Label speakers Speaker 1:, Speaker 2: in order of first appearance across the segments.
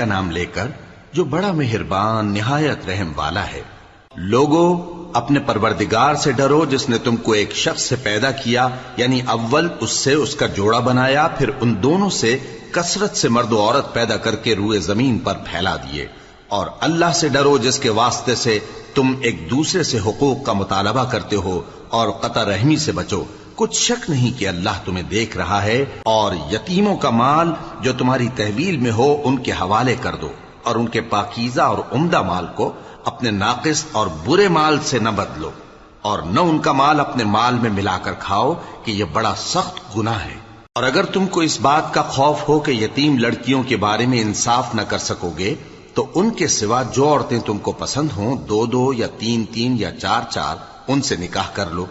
Speaker 1: کا نام لے کر جو بڑا مہربان نہایت رحم والا ہے۔ لوگو اپنے پروردگار سے ڈرو جس نے تم کو ایک شخص سے پیدا کیا، یعنی اول اس سے اس کا جوڑا بنایا، پھر ان دونوں سے کثرت سے مرد و عورت پیدا کر کے روئے زمین پر پھیلا دیے۔ اور اللہ سے ڈرو جس کے واسطے سے تم ایک دوسرے سے حقوق کا مطالبہ کرتے ہو، اور قطع رحمی سے بچو۔ کچھ شک نہیں کہ اللہ تمہیں دیکھ رہا ہے۔ اور یتیموں کا مال جو تمہاری تحویل میں ہو ان کے حوالے کر دو، اور ان کے پاکیزہ اور عمدہ مال کو اپنے ناقص اور برے مال سے نہ بدلو، اور نہ ان کا مال اپنے مال میں ملا کر کھاؤ کہ یہ بڑا سخت گناہ ہے۔ اور اگر تم کو اس بات کا خوف ہو کہ یتیم لڑکیوں کے بارے میں انصاف نہ کر سکو گے تو ان کے سوا جو عورتیں تم کو پسند ہوں، 2 یا 3 یا 4 ان سے نکاح کر لو۔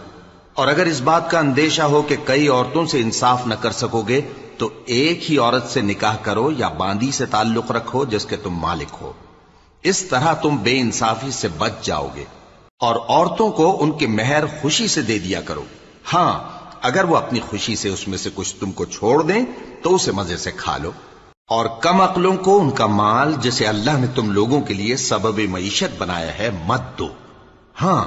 Speaker 1: اور اگر اس بات کا اندیشہ ہو کہ کئی عورتوں سے انصاف نہ کر سکو گے تو ایک ہی عورت سے نکاح کرو یا باندی سے تعلق رکھو جس کے تم مالک ہو۔ اس طرح تم بے انصافی سے بچ جاؤ گے۔ اور عورتوں کو ان کے مہر خوشی سے دے دیا کرو۔ ہاں، اگر وہ اپنی خوشی سے اس میں سے کچھ تم کو چھوڑ دیں تو اسے مزے سے کھا لو۔ اور کم عقلوں کو ان کا مال جسے اللہ نے تم لوگوں کے لیے سبب معیشت بنایا ہے مت دو۔ ہاں،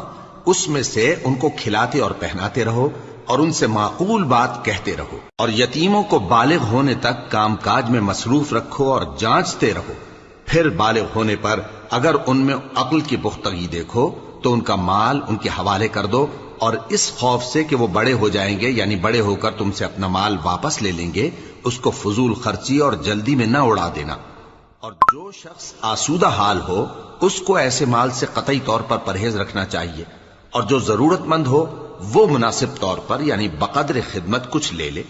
Speaker 1: اس میں سے ان کو کھلاتے اور پہناتے رہو اور ان سے معقول بات کہتے رہو۔ اور یتیموں کو بالغ ہونے تک کام کاج میں مصروف رکھو اور جانچتے رہو۔ پھر بالغ ہونے پر اگر ان میں عقل کی پختگی دیکھو تو ان کا مال ان کے حوالے کر دو، اور اس خوف سے کہ وہ بڑے ہو جائیں گے، یعنی بڑے ہو کر تم سے اپنا مال واپس لے لیں گے، اس کو فضول خرچی اور جلدی میں نہ اڑا دینا۔ اور جو شخص آسودہ حال ہو اس کو ایسے مال سے قطعی طور پر پرہیز رکھنا چاہیے، اور جو ضرورت مند ہو وہ مناسب طور پر یعنی بقدر خدمت کچھ لے لے۔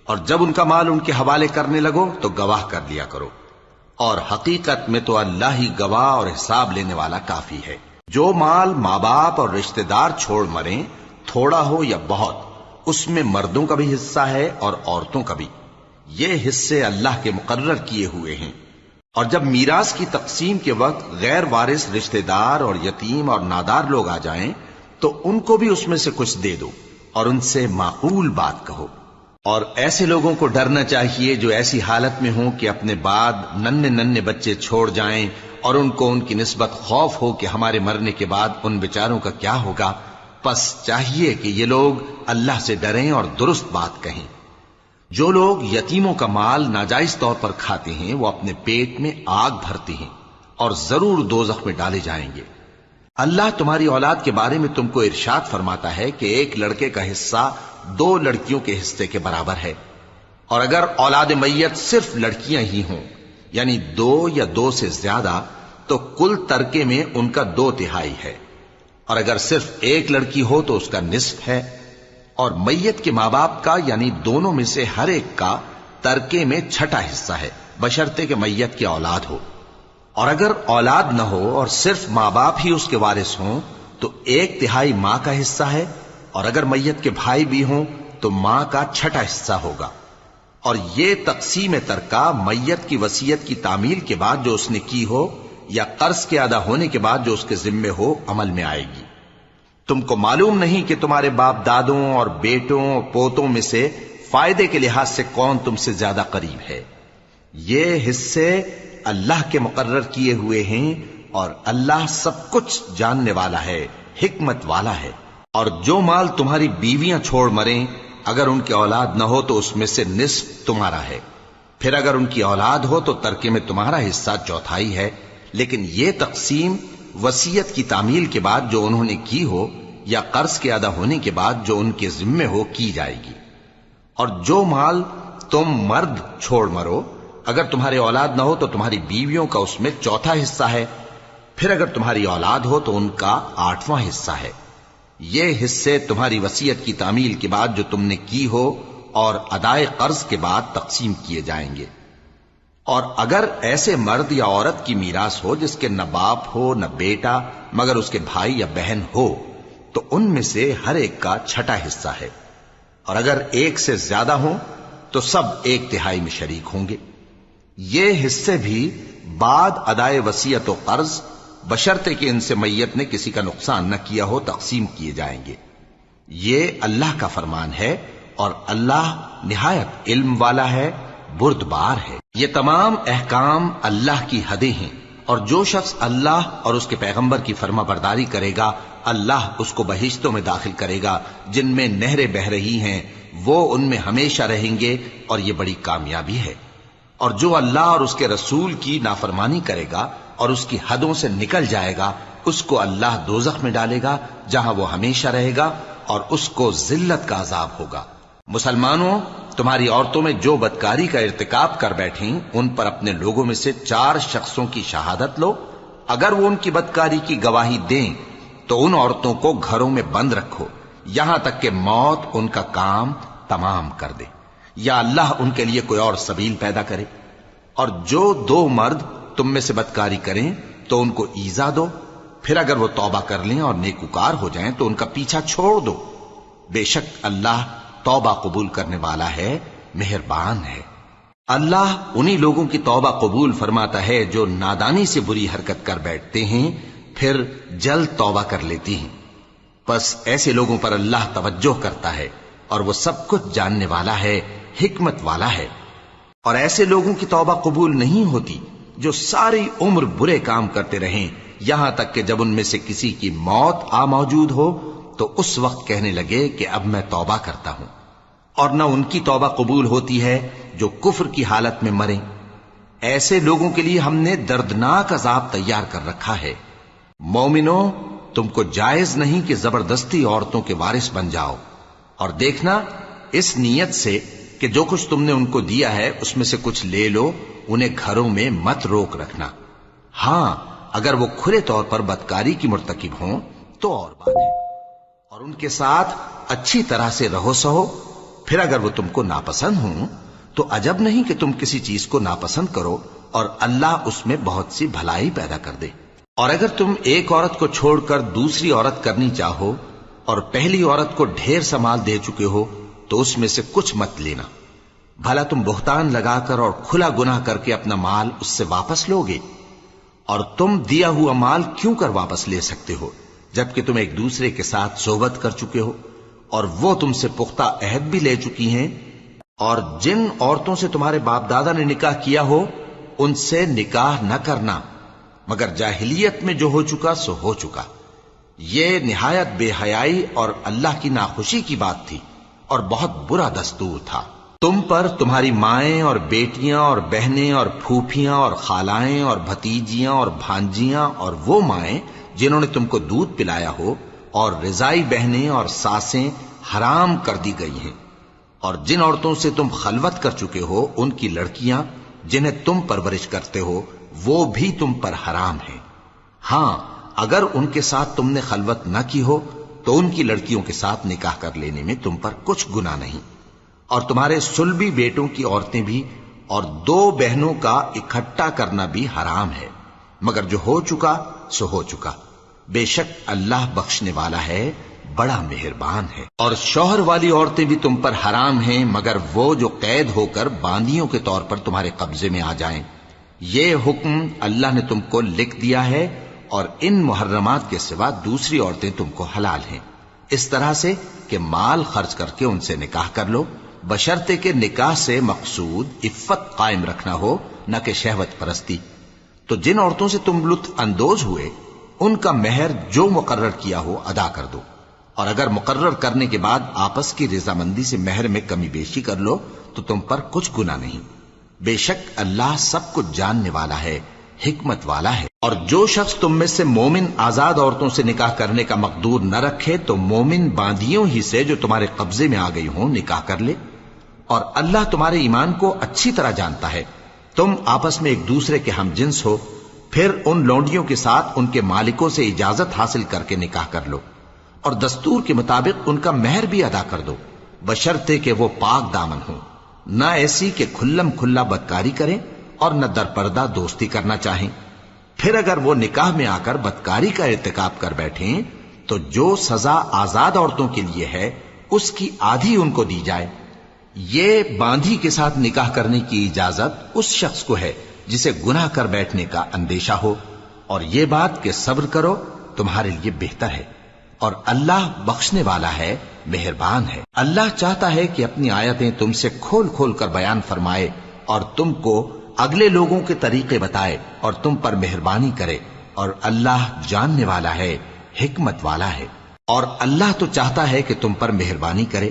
Speaker 1: اور جب ان کا مال ان کے حوالے کرنے لگو تو گواہ کر لیا کرو، اور حقیقت میں تو اللہ ہی گواہ اور حساب لینے والا کافی ہے۔ جو مال ماں باپ اور رشتہ دار چھوڑ مریں، تھوڑا ہو یا بہت، اس میں مردوں کا بھی حصہ ہے اور عورتوں کا بھی۔ یہ حصے اللہ کے مقرر کیے ہوئے ہیں۔ اور جب میراث کی تقسیم کے وقت غیر وارث رشتہ دار اور یتیم اور نادار لوگ آ جائیں تو ان کو بھی اس میں سے کچھ دے دو اور ان سے معقول بات کہو۔ اور ایسے لوگوں کو ڈرنا چاہیے جو ایسی حالت میں ہوں کہ اپنے بعد ننھے بچے چھوڑ جائیں، اور ان کو ان کی نسبت خوف ہو کہ ہمارے مرنے کے بعد ان بیچاروں کا کیا ہوگا۔ پس چاہیے کہ یہ لوگ اللہ سے ڈریں اور درست بات کہیں۔ جو لوگ یتیموں کا مال ناجائز طور پر کھاتے ہیں وہ اپنے پیٹ میں آگ بھرتے ہیں اور ضرور دوزخ میں ڈالے جائیں گے۔ اللہ تمہاری اولاد کے بارے میں تم کو ارشاد فرماتا ہے کہ ایک لڑکے کا حصہ 2 لڑکیوں کے حصے کے برابر ہے، اور اگر اولاد میت صرف لڑکیاں ہی ہوں یعنی 2 یا 2 سے زیادہ تو کل ترکے میں ان کا 2/3 ہے، اور اگر صرف ایک لڑکی ہو تو اس کا نصف ہے۔ اور میت کے ماں باپ کا یعنی دونوں میں سے ہر ایک کا ترکے میں 6واں حصہ ہے، بشرطے کہ میت کی اولاد ہو۔ اور اگر اولاد نہ ہو اور صرف ماں باپ ہی اس کے وارث ہوں تو 1/3 ماں کا حصہ ہے، اور اگر میت کے بھائی بھی ہوں تو ماں کا 6واں حصہ ہوگا۔ اور یہ تقسیم ترکہ میت کی وصیت کی تعمیل کے بعد جو اس نے کی ہو یا قرض کے ادا ہونے کے بعد جو اس کے ذمے ہو عمل میں آئے گی۔ تم کو معلوم نہیں کہ تمہارے باپ دادوں اور بیٹوں اور پوتوں میں سے فائدے کے لحاظ سے کون تم سے زیادہ قریب ہے۔ یہ حصے اللہ کے مقرر کیے ہوئے ہیں، اور اللہ سب کچھ جاننے والا ہے، حکمت والا ہے۔ اور جو مال تمہاری بیویاں چھوڑ مریں اگر ان کی اولاد نہ ہو تو اس میں سے نصف تمہارا ہے، پھر اگر ان کی اولاد ہو تو ترکے میں تمہارا حصہ 1/4 ہے۔ لیکن یہ تقسیم وصیت کی تعمیل کے بعد جو انہوں نے کی ہو یا قرض کے ادا ہونے کے بعد جو ان کے ذمے ہو کی جائے گی۔ اور جو مال تم مرد چھوڑ مرو اگر تمہارے اولاد نہ ہو تو تمہاری بیویوں کا اس میں 1/4 حصہ ہے، پھر اگر تمہاری اولاد ہو تو ان کا 8واں حصہ ہے۔ یہ حصے تمہاری وصیت کی تعمیل کے بعد جو تم نے کی ہو اور ادائے قرض کے بعد تقسیم کیے جائیں گے۔ اور اگر ایسے مرد یا عورت کی میراث ہو جس کے نہ باپ ہو نہ بیٹا مگر اس کے بھائی یا بہن ہو تو ان میں سے ہر ایک کا 6واں حصہ ہے، اور اگر ایک سے زیادہ ہوں تو سب 1/3 میں شریک ہوں گے۔ یہ حصے بھی بعد ادائے وصیت و قرض بشرطے کہ ان سے میت نے کسی کا نقصان نہ کیا ہو تقسیم کیے جائیں گے۔ یہ اللہ کا فرمان ہے، اور اللہ نہایت علم والا ہے، بردبار ہے۔ یہ تمام احکام اللہ کی حدیں ہیں، اور جو شخص اللہ اور اس کے پیغمبر کی فرما برداری کرے گا اللہ اس کو بہشتوں میں داخل کرے گا جن میں نہریں بہ رہی ہیں، وہ ان میں ہمیشہ رہیں گے، اور یہ بڑی کامیابی ہے۔ اور جو اللہ اور اس کے رسول کی نافرمانی کرے گا اور اس کی حدوں سے نکل جائے گا اس کو اللہ دوزخ میں ڈالے گا جہاں وہ ہمیشہ رہے گا، اور اس کو ذلت کا عذاب ہوگا۔ مسلمانوں، تمہاری عورتوں میں جو بدکاری کا ارتکاب کر بیٹھیں ان پر اپنے لوگوں میں سے 4 شخصوں کی شہادت لو۔ اگر وہ ان کی بدکاری کی گواہی دیں تو ان عورتوں کو گھروں میں بند رکھو یہاں تک کہ موت ان کا کام تمام کر دے، یا اللہ ان کے لیے کوئی اور سبیل پیدا کرے۔ اور جو 2 مرد تم میں سے بدکاری کریں تو ان کو ایذا دو، پھر اگر وہ توبہ کر لیں اور نیکوکار ہو جائیں تو ان کا پیچھا چھوڑ دو۔ بے شک اللہ توبہ قبول کرنے والا ہے، مہربان ہے۔ اللہ انہی لوگوں کی توبہ قبول فرماتا ہے جو نادانی سے بری حرکت کر بیٹھتے ہیں پھر جلد توبہ کر لیتی ہیں، پس ایسے لوگوں پر اللہ توجہ کرتا ہے اور وہ سب کچھ جاننے والا ہے، حکمت والا ہے۔ اور ایسے لوگوں کی توبہ قبول نہیں ہوتی جو ساری عمر برے کام کرتے رہیں یہاں تک کہ جب ان میں سے کسی کی موت آ موجود ہو تو اس وقت کہنے لگے کہ اب میں توبہ کرتا ہوں۔ اور نہ ان کی توبہ قبول ہوتی ہے جو کفر کی حالت میں مریں۔ ایسے لوگوں کے لیے ہم نے دردناک عذاب تیار کر رکھا ہے۔ مومنوں، تم کو جائز نہیں کہ زبردستی عورتوں کے وارث بن جاؤ، اور دیکھنا اس نیت سے کہ جو کچھ تم نے ان کو دیا ہے اس میں سے کچھ لے لو، انہیں گھروں میں مت روک رکھنا۔ ہاں، اگر وہ کھلے طور پر بدکاری کی مرتکب ہوں تو اور بات ہے، اور ان کے ساتھ اچھی طرح سے رہو سہو۔ پھر اگر وہ تم کو ناپسند ہوں تو عجب نہیں کہ تم کسی چیز کو ناپسند کرو، اور اللہ اس میں بہت سی بھلائی پیدا کر دے۔ اور اگر تم ایک عورت کو چھوڑ کر دوسری عورت کرنی چاہو اور پہلی عورت کو ڈھیر سا مال دے چکے ہو تو اس میں سے کچھ مت لینا، بھلا تم بہتان لگا کر اور کھلا گناہ کر کے اپنا مال اس سے واپس لوگے؟ اور تم دیا ہوا مال کیوں کر واپس لے سکتے ہو جبکہ تم ایک دوسرے کے ساتھ صحبت کر چکے ہو اور وہ تم سے پختہ عہد بھی لے چکی ہیں؟ اور جن عورتوں سے تمہارے باپ دادا نے نکاح کیا ہو ان سے نکاح نہ کرنا مگر جاہلیت میں جو ہو چکا سو ہو چکا۔ یہ نہایت بے حیائی اور اللہ کی ناخوشی کی بات تھی اور بہت برا دستور تھا۔ تم پر تمہاری مائیں اور بیٹیاں اور بہنیں اور پھوپھیاں اور خالائیں اور بھتیجیاں اور بھانجیاں اور وہ مائیں جنہوں نے تم کو دودھ پلایا ہو اور رضائی بہنیں اور ساسیں حرام کر دی گئی ہیں، اور جن عورتوں سے تم خلوت کر چکے ہو ان کی لڑکیاں جنہیں تم پرورش کرتے ہو وہ بھی تم پر حرام ہیں۔ ہاں، اگر ان کے ساتھ تم نے خلوت نہ کی ہو تو ان کی لڑکیوں کے ساتھ نکاح کر لینے میں تم پر کچھ گناہ نہیں۔ اور تمہارے صلبی بیٹوں کی عورتیں بھی اور 2 بہنوں کا اکٹھا کرنا بھی حرام ہے، مگر جو ہو چکا سو ہو چکا۔ بے شک اللہ بخشنے والا ہے، بڑا مہربان ہے۔ اور شوہر والی عورتیں بھی تم پر حرام ہیں مگر وہ جو قید ہو کر باندیوں کے طور پر تمہارے قبضے میں آ جائیں۔ یہ حکم اللہ نے تم کو لکھ دیا ہے، اور ان محرمات کے سوا دوسری عورتیں تم کو حلال ہیں، اس طرح سے کہ مال خرچ کر کے ان سے نکاح کر لو، بشرطے کہ نکاح سے مقصود عفت قائم رکھنا ہو نہ کہ شہوت پرستی۔ تو جن عورتوں سے تم لطف اندوز ہوئے ان کا مہر جو مقرر کیا ہو ادا کر دو، اور اگر مقرر کرنے کے بعد آپس کی رضامندی سے مہر میں کمی بیشی کر لو تو تم پر کچھ گناہ نہیں۔ بے شک اللہ سب کچھ جاننے والا ہے، حکمت والا ہے۔ اور جو شخص تم میں سے مومن آزاد عورتوں سے نکاح کرنے کا مقدور نہ رکھے تو مومن باندیوں ہی سے جو تمہارے قبضے میں آ گئی ہوں نکاح کر لے، اور اللہ تمہارے ایمان کو اچھی طرح جانتا ہے۔ تم آپس میں ایک دوسرے کے ہم جنس ہو، پھر ان لونڈیوں کے ساتھ ان کے مالکوں سے اجازت حاصل کر کے نکاح کر لو، اور دستور کے مطابق ان کا مہر بھی ادا کر دو، بشرطے کہ وہ پاک دامن ہوں، نہ ایسی کہ کھلم کھلا بدکاری کریں اور نہ درپردہ دوستی کرنا چاہیں۔ پھر اگر وہ نکاح میں آ کر بدکاری کا ارتکاب کر بیٹھیں تو جو سزا آزاد عورتوں کے لیے ہے اس کی آدھی ان کو دی جائے۔ یہ باندھی کے ساتھ نکاح کرنے کی اجازت اس شخص کو ہے جسے گناہ کر بیٹھنے کا اندیشہ ہو، اور یہ بات کہ صبر کرو تمہارے لیے بہتر ہے، اور اللہ بخشنے والا ہے، مہربان ہے۔ اللہ چاہتا ہے کہ اپنی آیتیں تم سے کھول کھول کر بیان فرمائے اور تم کو اگلے لوگوں کے طریقے بتائے اور تم پر مہربانی کرے، اور اللہ جاننے والا ہے، حکمت والا ہے۔ اور اللہ تو چاہتا ہے کہ تم پر مہربانی کرے،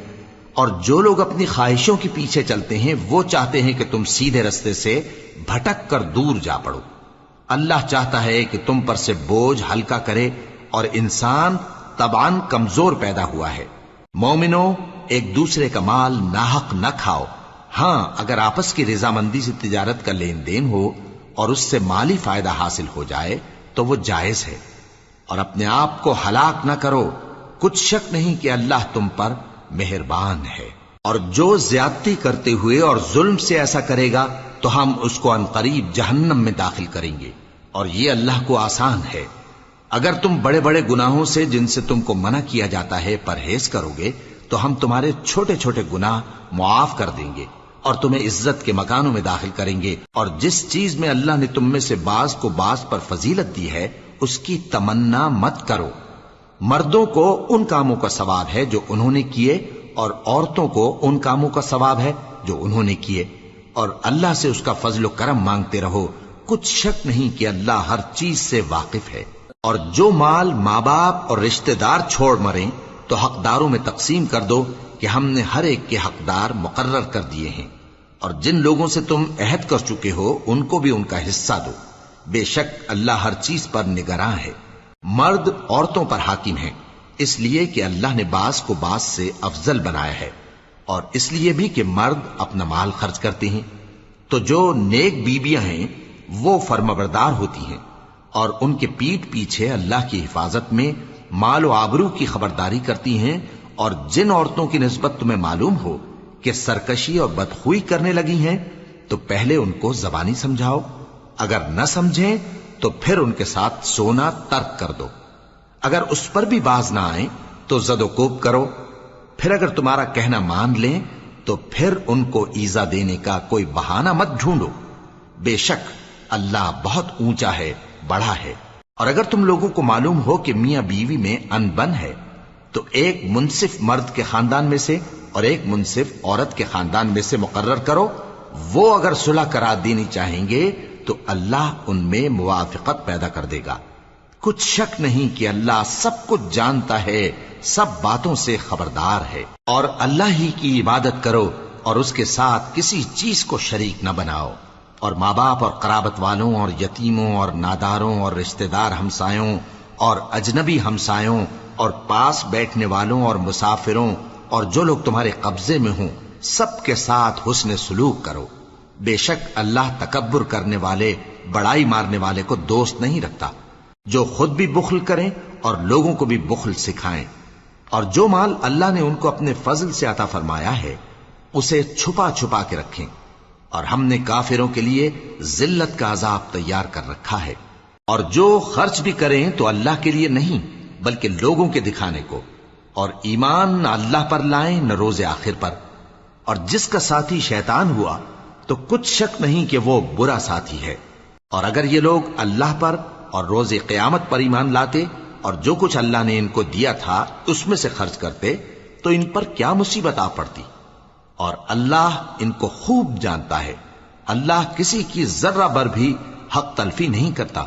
Speaker 1: اور جو لوگ اپنی خواہشوں کے پیچھے چلتے ہیں وہ چاہتے ہیں کہ تم سیدھے رستے سے بھٹک کر دور جا پڑو۔ اللہ چاہتا ہے کہ تم پر سے بوجھ ہلکا کرے، اور انسان طبعاً کمزور پیدا ہوا ہے۔ مومنو، ایک دوسرے کا مال ناحق نہ کھاؤ۔ ہاں، اگر آپس کی رضامندی سے تجارت کا لین دین ہو اور اس سے مالی فائدہ حاصل ہو جائے تو وہ جائز ہے، اور اپنے آپ کو ہلاک نہ کرو، کچھ شک نہیں کہ اللہ تم پر مہربان ہے۔ اور جو زیادتی کرتے ہوئے اور ظلم سے ایسا کرے گا تو ہم اس کو عنقریب جہنم میں داخل کریں گے، اور یہ اللہ کو آسان ہے۔ اگر تم بڑے بڑے گناہوں سے جن سے تم کو منع کیا جاتا ہے پرہیز کرو گے تو ہم تمہارے چھوٹے چھوٹے گناہ معاف کر دیں گے، اور تمہیں عزت کے مکانوں میں داخل کریں گے۔ اور جس چیز میں اللہ نے تم میں سے بعض کو بعض پر فضیلت دی ہے اس کی تمنا مت کرو۔ مردوں کو ان کاموں کا ثواب ہے جو انہوں نے کیے، اور عورتوں کو ان کاموں کا ثواب ہے جو انہوں نے کیے، اور اللہ سے اس کا فضل و کرم مانگتے رہو، کچھ شک نہیں کہ اللہ ہر چیز سے واقف ہے۔ اور جو مال ماں باپ اور رشتہ دار چھوڑ مریں تو حقداروں میں تقسیم کر دو کہ ہم نے ہر ایک کے حقدار مقرر کر دیے ہیں، اور جن لوگوں سے تم عہد کر چکے ہو ان کو بھی ان کا حصہ دو، بے شک اللہ ہر چیز پر نگراں ہے۔ مرد عورتوں پر حاکم ہیں، اس لیے کہ اللہ نے بعض کو بعض سے افضل بنایا ہے، اور اس لیے بھی کہ مرد اپنا مال خرچ کرتے ہیں، تو جو نیک بیویاں ہیں وہ فرمانبردار ہوتی ہیں، اور ان کے پیٹھ پیچھے اللہ کی حفاظت میں مال و آبرو کی خبرداری کرتی ہیں۔ اور جن عورتوں کی نسبت تمہیں معلوم ہو کہ سرکشی اور بدخوئی کرنے لگی ہیں تو پہلے ان کو زبانی سمجھاؤ، اگر نہ سمجھیں تو پھر ان کے ساتھ سونا ترک کر دو۔ اگر اس پر بھی باز نہ آئیں تو زد و کوب کرو، پھر اگر تمہارا کہنا مان لیں تو پھر ان کو ایذا دینے کا کوئی بہانہ مت ڈھونڈو، بے شک اللہ بہت اونچا ہے، بڑا ہے۔ اور اگر تم لوگوں کو معلوم ہو کہ میاں بیوی میں انبن ہے تو ایک منصف مرد کے خاندان میں سے اور ایک منصف عورت کے خاندان میں سے مقرر کرو، وہ اگر صلح کرا دینی چاہیں گے تو اللہ ان میں موافقت پیدا کر دے گا۔ کچھ شک نہیں کہ اللہ سب کچھ جانتا ہے، سب باتوں سے خبردار ہے۔ اور اللہ ہی کی عبادت کرو اور اس کے ساتھ کسی چیز کو شریک نہ بناؤ، اور ماں باپ اور قرابت والوں اور یتیموں اور ناداروں اور رشتہ دار ہمسایوں اور اجنبی ہمسایوں اور پاس بیٹھنے والوں اور مسافروں اور جو لوگ تمہارے قبضے میں ہوں سب کے ساتھ حسن سلوک کرو، بے شک اللہ تکبر کرنے والے، بڑائی مارنے والے کو دوست نہیں رکھتا۔ جو خود بھی بخل کریں اور لوگوں کو بھی بخل سکھائیں، اور جو مال اللہ نے ان کو اپنے فضل سے عطا فرمایا ہے اسے چھپا چھپا کے رکھیں، اور ہم نے کافروں کے لیے ذلت کا عذاب تیار کر رکھا ہے۔ اور جو خرچ بھی کریں تو اللہ کے لیے نہیں بلکہ لوگوں کے دکھانے کو، اور ایمان نہ اللہ پر لائیں نہ روز آخر پر۔ اور جس کا ساتھی شیطان ہوا تو کچھ شک نہیں کہ وہ برا ساتھی ہے۔ اور اگر یہ لوگ اللہ پر اور روز قیامت پر ایمان لاتے اور جو کچھ اللہ نے ان کو دیا تھا اس میں سے خرچ کرتے تو ان پر کیا مصیبت آ پڑتی، اور اللہ ان کو خوب جانتا ہے۔ اللہ کسی کی ذرہ بر بھی حق تلفی نہیں کرتا،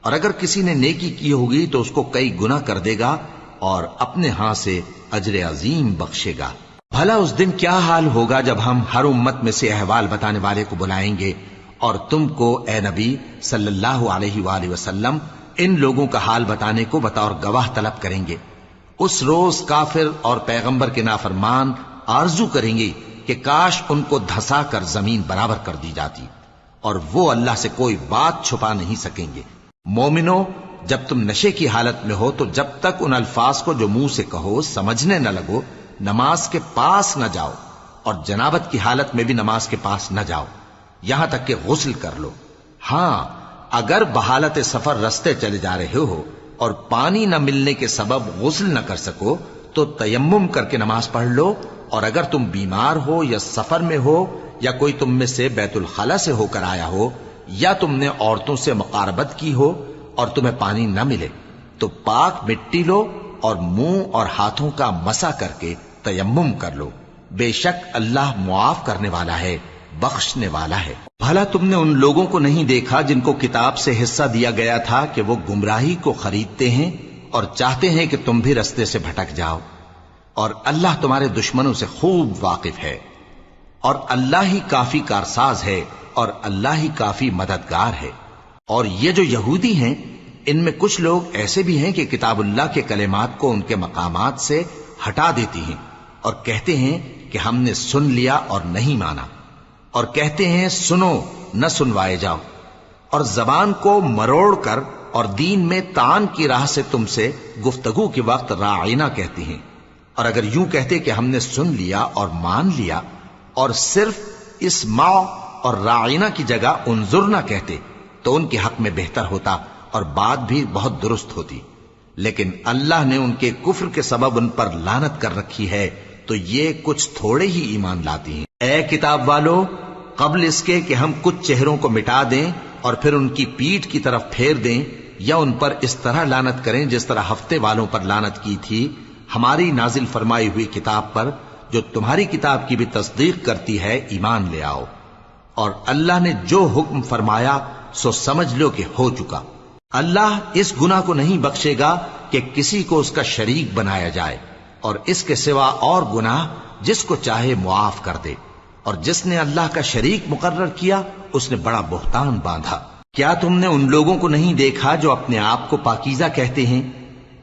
Speaker 1: اور اگر کسی نے نیکی کی ہوگی تو اس کو کئی گنا کر دے گا اور اپنے ہاں سے اجر عظیم بخشے گا۔ بھلا اس دن کیا حال ہوگا جب ہم ہر امت میں سے احوال بتانے والے کو بلائیں گے اور تم کو اے نبی صلی اللہ علیہ وآلہ وسلم ان لوگوں کا حال بتانے کو بطور گواہ طلب کریں گے۔ اس روز کافر اور پیغمبر کے نافرمان آرزو کریں گے کہ کاش ان کو دھسا کر زمین برابر کر دی جاتی، اور وہ اللہ سے کوئی بات چھپا نہیں سکیں گے۔ مومنو، جب تم نشے کی حالت میں ہو تو جب تک ان الفاظ کو جو منہ سے کہو سمجھنے نہ لگو نماز کے پاس نہ جاؤ، اور جنابت کی حالت میں بھی نماز کے پاس نہ جاؤ یہاں تک کہ غسل کر لو۔ ہاں، اگر بحالت سفر رستے چلے جا رہے ہو اور پانی نہ ملنے کے سبب غسل نہ کر سکو تو تیمم کر کے نماز پڑھ لو، اور اگر تم بیمار ہو یا سفر میں ہو یا کوئی تم میں سے بیت الخلا سے ہو کر آیا ہو یا تم نے عورتوں سے مقاربت کی ہو اور تمہیں پانی نہ ملے تو پاک مٹی لو اور منہ اور ہاتھوں کا مسح کر کے تیمم کر لو، بے شک اللہ معاف کرنے والا ہے، بخشنے والا ہے۔ بھلا تم نے ان لوگوں کو نہیں دیکھا جن کو کتاب سے حصہ دیا گیا تھا کہ وہ گمراہی کو خریدتے ہیں اور چاہتے ہیں کہ تم بھی رستے سے بھٹک جاؤ، اور اللہ تمہارے دشمنوں سے خوب واقف ہے، اور اللہ ہی کافی کارساز ہے، اور اللہ ہی کافی مددگار ہے۔ اور یہ جو یہودی ہیں، ان میں کچھ لوگ ایسے بھی ہیں کہ کتاب اللہ کے کلمات کو ان کے مقامات سے ہٹا دیتی ہیں اور کہتے ہیں کہ ہم نے سن لیا اور نہیں مانا، اور کہتے ہیں سنو نہ سنوائے جاؤ، اور زبان کو مروڑ کر اور دین میں طعن کی راہ سے تم سے گفتگو کے وقت راعینا کہتی ہیں۔ اور اگر یوں کہتے کہ ہم نے سن لیا اور مان لیا، اور صرف اسمع اور راعینا کی جگہ انظرنا کہتے، تو ان کے حق میں بہتر ہوتا اور بات بھی بہت درست ہوتی۔ لیکن اللہ نے ان کے کفر کے سبب ان پر لعنت کر رکھی ہے، تو یہ کچھ تھوڑے ہی ایمان لاتی ہیں۔ اے کتاب والو، قبل اس کے کہ ہم کچھ چہروں کو مٹا دیں اور پھر ان کی پیٹھ کی طرف پھیر دیں یا ان پر اس طرح لعنت کریں جس طرح ہفتے والوں پر لعنت کی تھی، ہماری نازل فرمائی ہوئی کتاب پر جو تمہاری کتاب کی بھی تصدیق کرتی ہے ایمان لے آؤ، اور اللہ نے جو حکم فرمایا سو سمجھ لو کہ ہو چکا۔ اللہ اس گناہ کو نہیں بخشے گا کہ کسی کو اس کا شریک بنایا جائے، اور اس کے سوا اور گناہ جس کو چاہے معاف کر دے، اور جس نے اللہ کا شریک مقرر کیا اس نے بڑا بہتان باندھا۔ کیا تم نے ان لوگوں کو نہیں دیکھا جو اپنے آپ کو پاکیزہ کہتے ہیں؟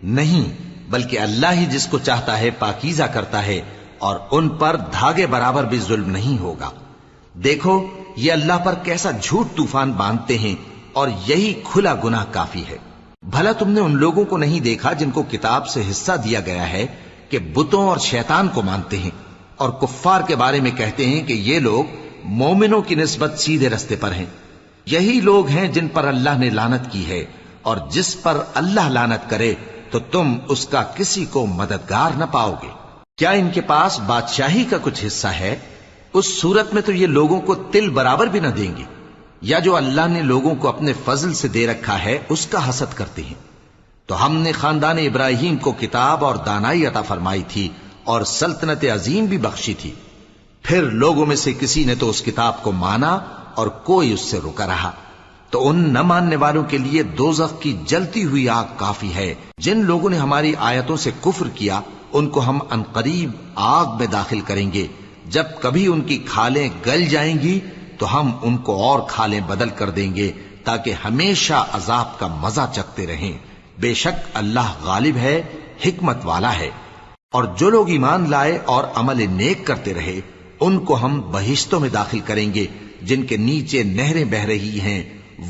Speaker 1: نہیں، بلکہ اللہ ہی جس کو چاہتا ہے پاکیزہ کرتا ہے، اور ان پر دھاگے برابر بھی ظلم نہیں ہوگا۔ دیکھو یہ اللہ پر کیسا جھوٹ طوفان باندھتے ہیں، اور یہی کھلا گناہ کافی ہے۔ بھلا تم نے ان لوگوں کو نہیں دیکھا جن کو کتاب سے حصہ دیا گیا ہے کہ بتوں اور شیطان کو مانتے ہیں، اور کفار کے بارے میں کہتے ہیں کہ یہ لوگ مومنوں کی نسبت سیدھے رستے پر ہیں۔ یہی لوگ ہیں جن پر اللہ نے لعنت کی ہے، اور جس پر اللہ لعنت کرے تو تم اس کا کسی کو مددگار نہ پاؤ گے۔ کیا ان کے پاس بادشاہی کا کچھ حصہ ہے؟ اس صورت میں تو یہ لوگوں کو تل برابر بھی نہ دیں گے، یا جو اللہ نے لوگوں کو اپنے فضل سے دے رکھا ہے اس کا حسد کرتے ہیں۔ تو ہم نے خاندان ابراہیم کو کتاب اور دانائی عطا فرمائی تھی اور سلطنت عظیم بھی بخشی تھی، پھر لوگوں میں سے کسی نے تو اس کتاب کو مانا اور کوئی اس سے رکا رہا، تو ان نہ ماننے والوں کے لیے دوزخ کی جلتی ہوئی آگ کافی ہے۔ جن لوگوں نے ہماری آیتوں سے کفر کیا ان کو ہم عنقریب آگ میں داخل کریں گے، جب کبھی ان کی کھالیں گل جائیں گی تو ہم ان کو اور کھالیں بدل کر دیں گے تاکہ ہمیشہ عذاب کا مزہ چکھتے رہیں۔ بے شک اللہ غالب ہے، حکمت والا ہے۔ اور جو لوگ ایمان لائے اور عمل نیک کرتے رہے ان کو ہم بہشتوں میں داخل کریں گے جن کے نیچے نہریں بہ رہی ہیں،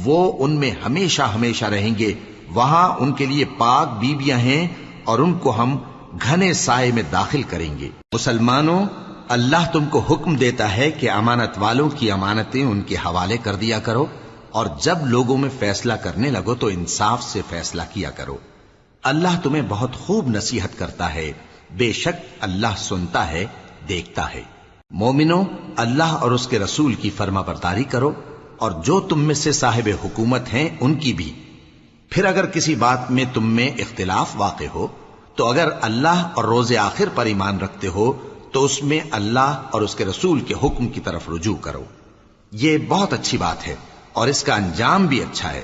Speaker 1: وہ ان میں ہمیشہ ہمیشہ رہیں گے۔ وہاں ان کے لیے پاک بیویاں ہیں اور ان کو ہم گھنے سائے میں داخل کریں گے۔ مسلمانوں، اللہ تم کو حکم دیتا ہے کہ امانت والوں کی امانتیں ان کے حوالے کر دیا کرو، اور جب لوگوں میں فیصلہ کرنے لگو تو انصاف سے فیصلہ کیا کرو۔ اللہ تمہیں بہت خوب نصیحت کرتا ہے، بے شک اللہ سنتا ہے، دیکھتا ہے۔ مومنوں، اللہ اور اس کے رسول کی فرما برداری کرو، اور جو تم میں سے صاحب حکومت ہیں ان کی بھی۔ پھر اگر کسی بات میں تم میں اختلاف واقع ہو تو اگر اللہ اور روز آخر پر ایمان رکھتے ہو تو اس میں اللہ اور اس کے رسول کے حکم کی طرف رجوع کرو۔ یہ بہت اچھی بات ہے اور اس کا انجام بھی اچھا ہے۔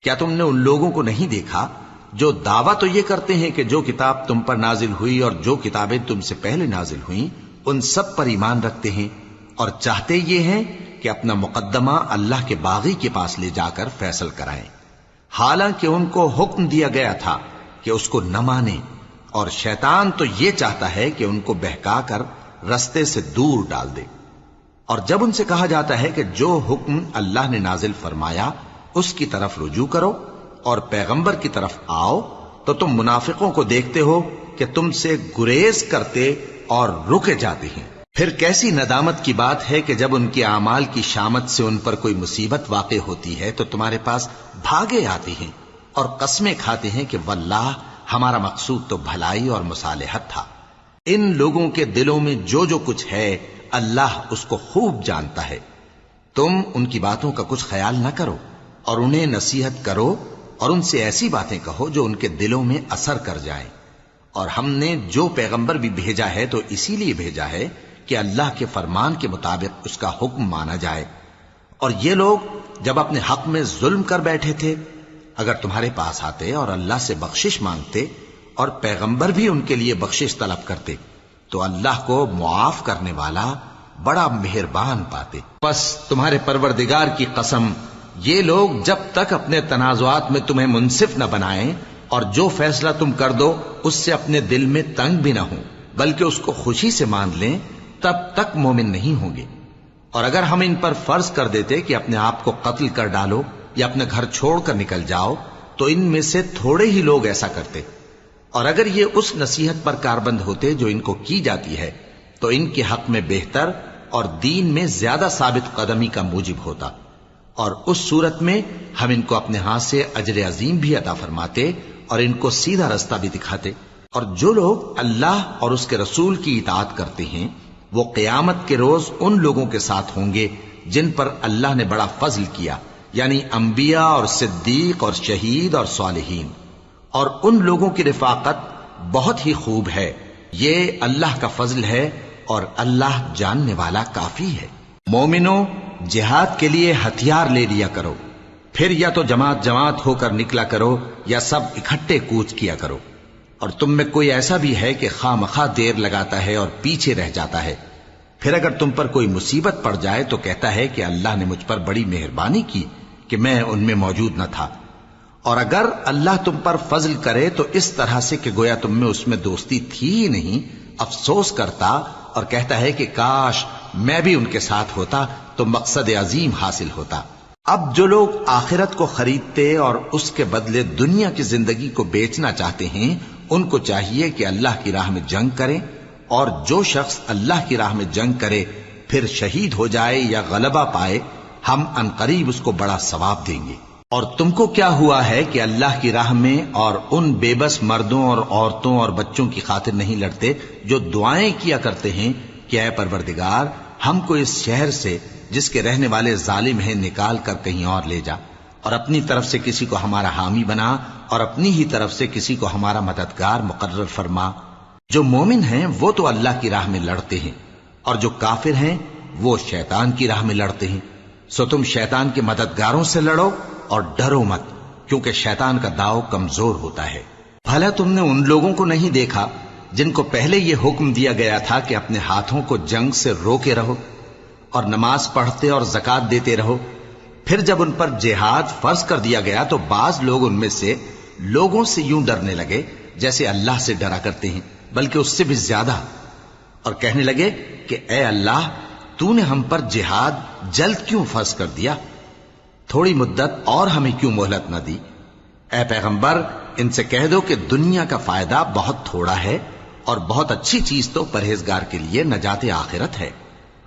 Speaker 1: کیا تم نے ان لوگوں کو نہیں دیکھا جو دعویٰ تو یہ کرتے ہیں کہ جو کتاب تم پر نازل ہوئی اور جو کتابیں تم سے پہلے نازل ہوئیں ان سب پر ایمان رکھتے ہیں، اور چاہتے یہ ہیں کہ اپنا مقدمہ اللہ کے باغی کے پاس لے جا کر فیصل کرائیں، حالانکہ ان کو حکم دیا گیا تھا کہ اس کو نہ مانیں، اور شیطان تو یہ چاہتا ہے کہ ان کو بہکا کر رستے سے دور ڈال دے۔ اور جب ان سے کہا جاتا ہے کہ جو حکم اللہ نے نازل فرمایا اس کی طرف رجوع کرو اور پیغمبر کی طرف آؤ، تو تم منافقوں کو دیکھتے ہو کہ تم سے گریز کرتے اور رکے جاتے ہیں۔ پھر کیسی ندامت کی بات ہے کہ جب ان کے اعمال کی شامت سے ان پر کوئی مصیبت واقع ہوتی ہے تو تمہارے پاس بھاگے آتے ہیں اور قسمیں کھاتے ہیں کہ واللہ ہمارا مقصود تو بھلائی اور مصالحت تھا۔ ان لوگوں کے دلوں میں جو جو کچھ ہے اللہ اس کو خوب جانتا ہے۔ تم ان کی باتوں کا کچھ خیال نہ کرو اور انہیں نصیحت کرو اور ان سے ایسی باتیں کہو جو ان کے دلوں میں اثر کر جائیں۔ اور ہم نے جو پیغمبر بھی بھیجا ہے تو اسی لیے بھیجا ہے کہ اللہ کے فرمان کے مطابق اس کا حکم مانا جائے۔ اور یہ لوگ جب اپنے حق میں ظلم کر بیٹھے تھے، اگر تمہارے پاس آتے اور اللہ سے بخشش مانگتے اور پیغمبر بھی ان کے لیے بخشش طلب کرتے تو اللہ کو معاف کرنے والا بڑا مہربان پاتے۔ بس تمہارے پروردگار کی قسم، یہ لوگ جب تک اپنے تنازعات میں تمہیں منصف نہ بنائیں اور جو فیصلہ تم کر دو اس سے اپنے دل میں تنگ بھی نہ ہوں بلکہ اس کو خوشی سے مان لیں، تب تک مومن نہیں ہوں گے۔ اور اگر ہم ان پر فرض کر دیتے کہ اپنے آپ کو قتل کر ڈالو یا اپنا گھر چھوڑ کر نکل جاؤ تو ان میں سے تھوڑے ہی لوگ ایسا کرتے، اور اگر یہ اس نصیحت پر کاربند ہوتے جو ان کو کی جاتی ہے تو ان کے حق میں بہتر اور دین میں زیادہ ثابت قدمی کا موجب ہوتا، اور اس صورت میں ہم ان کو اپنے ہاتھ سے اجر عظیم بھی عطا فرماتے اور ان کو سیدھا رستہ بھی دکھاتے۔ اور جو لوگ اللہ اور اس کے رسول کی اطاعت کرتے ہیں وہ قیامت کے روز ان لوگوں کے ساتھ ہوں گے جن پر اللہ نے بڑا فضل کیا، یعنی انبیاء اور صدیق اور شہید اور صالحین، اور ان لوگوں کی رفاقت بہت ہی خوب ہے۔ یہ اللہ کا فضل ہے اور اللہ جاننے والا کافی ہے۔ مومنو، جہاد کے لیے ہتھیار لے لیا کرو، پھر یا تو جماعت جماعت ہو کر نکلا کرو یا سب اکٹھے کوچ کیا کرو۔ اور تم میں کوئی ایسا بھی ہے کہ خواہ مخواہ دیر لگاتا ہے اور پیچھے رہ جاتا ہے، پھر اگر تم پر کوئی مصیبت پڑ جائے تو کہتا ہے کہ اللہ نے مجھ پر بڑی مہربانی کی کہ میں ان میں موجود نہ تھا۔ اور اگر اللہ تم پر فضل کرے تو اس طرح سے کہ گویا تم میں اس میں دوستی تھی ہی نہیں، افسوس کرتا اور کہتا ہے کہ کاش میں بھی ان کے ساتھ ہوتا تو مقصد عظیم حاصل ہوتا۔ اب جو لوگ آخرت کو خریدتے اور اس کے بدلے دنیا کی زندگی کو بیچنا چاہتے ہیں ان کو چاہیے کہ اللہ کی راہ میں جنگ کریں، اور جو شخص اللہ کی راہ میں جنگ کرے پھر شہید ہو جائے یا غلبہ پائے ہم عنقریب اس کو بڑا ثواب دیں گے۔ اور تم کو کیا ہوا ہے کہ اللہ کی راہ میں اور ان بے بس مردوں اور عورتوں اور بچوں کی خاطر نہیں لڑتے جو دعائیں کیا کرتے ہیں کہ اے پروردگار ہم کو اس شہر سے جس کے رہنے والے ظالم ہیں نکال کر کہیں اور لے جا، اور اپنی طرف سے کسی کو ہمارا حامی بنا اور اپنی ہی طرف سے کسی کو ہمارا مددگار مقرر فرما۔ جو مومن ہیں وہ تو اللہ کی راہ میں لڑتے ہیں، اور جو کافر ہیں وہ شیطان کی راہ میں لڑتے ہیں، سو تم شیطان کے مددگاروں سے لڑو اور ڈرو مت، کیونکہ شیطان کا داؤ کمزور ہوتا ہے۔ بھلا تم نے ان لوگوں کو نہیں دیکھا جن کو پہلے یہ حکم دیا گیا تھا کہ اپنے ہاتھوں کو جنگ سے روکے رہو اور نماز پڑھتے اور زکوٰۃ دیتے رہو، پھر جب ان پر جہاد فرض کر دیا گیا تو بعض لوگ ان میں سے لوگوں سے یوں ڈرنے لگے جیسے اللہ سے ڈرا کرتے ہیں، بلکہ اس سے بھی زیادہ، اور کہنے لگے کہ اے اللہ تو نے ہم پر جہاد جلد کیوں فرض کر دیا، تھوڑی مدت اور ہمیں کیوں مہلت نہ دی۔ اے پیغمبر ان سے کہہ دو کہ دنیا کا فائدہ بہت تھوڑا ہے اور بہت اچھی چیز تو پرہیزگار کے لیے نجات آخرت ہے،